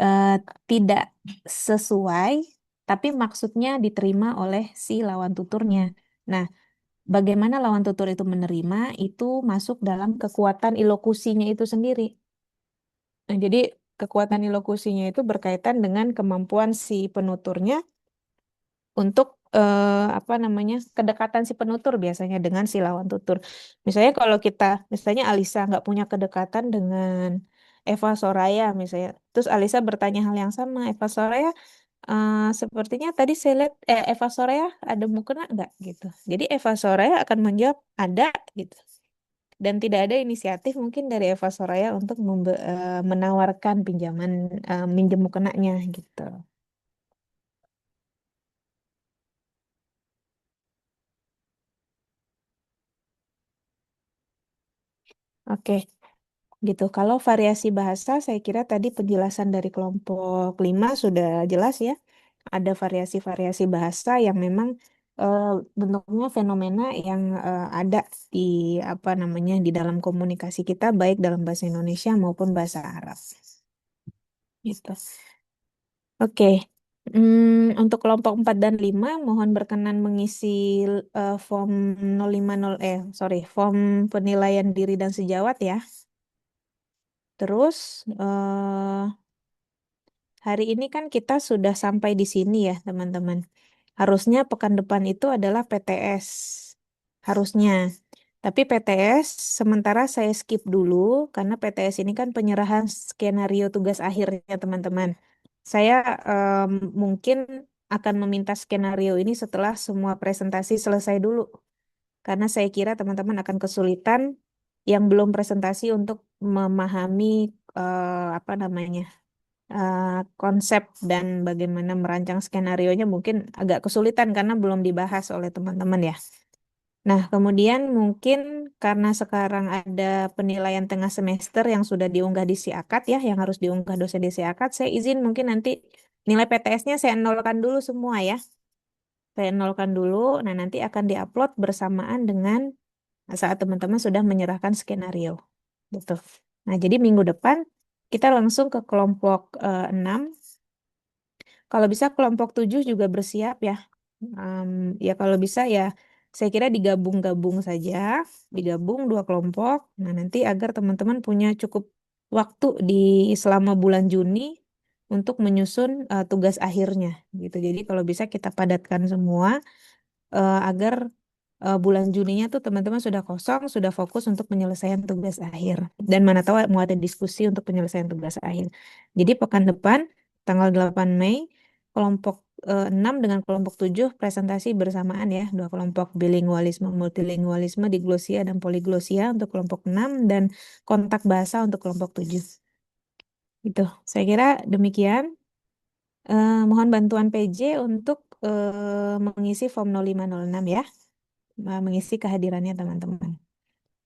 eh, tidak sesuai, tapi maksudnya diterima oleh si lawan tuturnya. Nah, bagaimana lawan tutur itu menerima itu masuk dalam kekuatan ilokusinya itu sendiri. Nah, jadi kekuatan ilokusinya itu berkaitan dengan kemampuan si penuturnya untuk apa namanya kedekatan si penutur biasanya dengan si lawan tutur. Misalnya kalau kita, misalnya Alisa nggak punya kedekatan dengan Eva Soraya misalnya, terus Alisa bertanya hal yang sama, Eva Soraya sepertinya tadi saya lihat Eva Soraya ada mukena nggak gitu. Jadi Eva Soraya akan menjawab ada gitu. Dan tidak ada inisiatif mungkin dari Eva Soraya untuk menawarkan pinjaman minjem mukenanya gitu. Oke, gitu. Kalau variasi bahasa, saya kira tadi penjelasan dari kelompok 5 sudah jelas ya. Ada variasi-variasi bahasa yang memang bentuknya fenomena yang ada di apa namanya di dalam komunikasi kita baik dalam bahasa Indonesia maupun bahasa Arab. Gitu. Oke. Untuk kelompok 4 dan 5 mohon berkenan mengisi form 050 form penilaian diri dan sejawat ya. Terus hari ini kan kita sudah sampai di sini ya, teman-teman. Harusnya pekan depan itu adalah PTS. Harusnya. Tapi PTS sementara saya skip dulu karena PTS ini kan penyerahan skenario tugas akhirnya, teman-teman. Saya mungkin akan meminta skenario ini setelah semua presentasi selesai dulu. Karena saya kira teman-teman akan kesulitan yang belum presentasi untuk memahami apa namanya konsep dan bagaimana merancang skenarionya mungkin agak kesulitan karena belum dibahas oleh teman-teman ya. Nah, kemudian mungkin karena sekarang ada penilaian tengah semester yang sudah diunggah di Siakat ya, yang harus diunggah dosen di Siakat, saya izin mungkin nanti nilai PTS-nya saya nolkan dulu semua ya. Saya nolkan dulu, nah nanti akan diupload bersamaan dengan saat teman-teman sudah menyerahkan skenario. Betul. Nah, jadi minggu depan kita langsung ke kelompok 6. Kalau bisa kelompok 7 juga bersiap ya. Ya kalau bisa ya saya kira digabung-gabung saja, digabung 2 kelompok. Nah nanti agar teman-teman punya cukup waktu di selama bulan Juni untuk menyusun tugas akhirnya gitu. Jadi kalau bisa kita padatkan semua agar bulan Juninya tuh teman-teman sudah kosong, sudah fokus untuk penyelesaian tugas akhir. Dan mana tahu mau ada diskusi untuk penyelesaian tugas akhir. Jadi pekan depan, tanggal 8 Mei, kelompok 6 dengan kelompok 7 presentasi bersamaan ya. 2 kelompok bilingualisme, multilingualisme, diglosia, dan poliglosia untuk kelompok 6 dan kontak bahasa untuk kelompok 7. Gitu. Saya kira demikian. Mohon bantuan PJ untuk mengisi form 0506 ya. Mengisi kehadirannya teman-teman.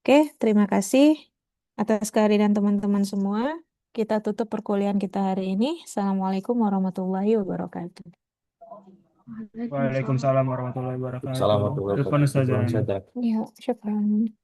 Oke, terima kasih atas kehadiran teman-teman semua. Kita tutup perkuliahan kita hari ini. Assalamualaikum warahmatullahi wabarakatuh. Waalaikumsalam warahmatullahi wabarakatuh. Assalamualaikum warahmatullahi Irfan wabarakatuh. Ustazah. Ya, syukran.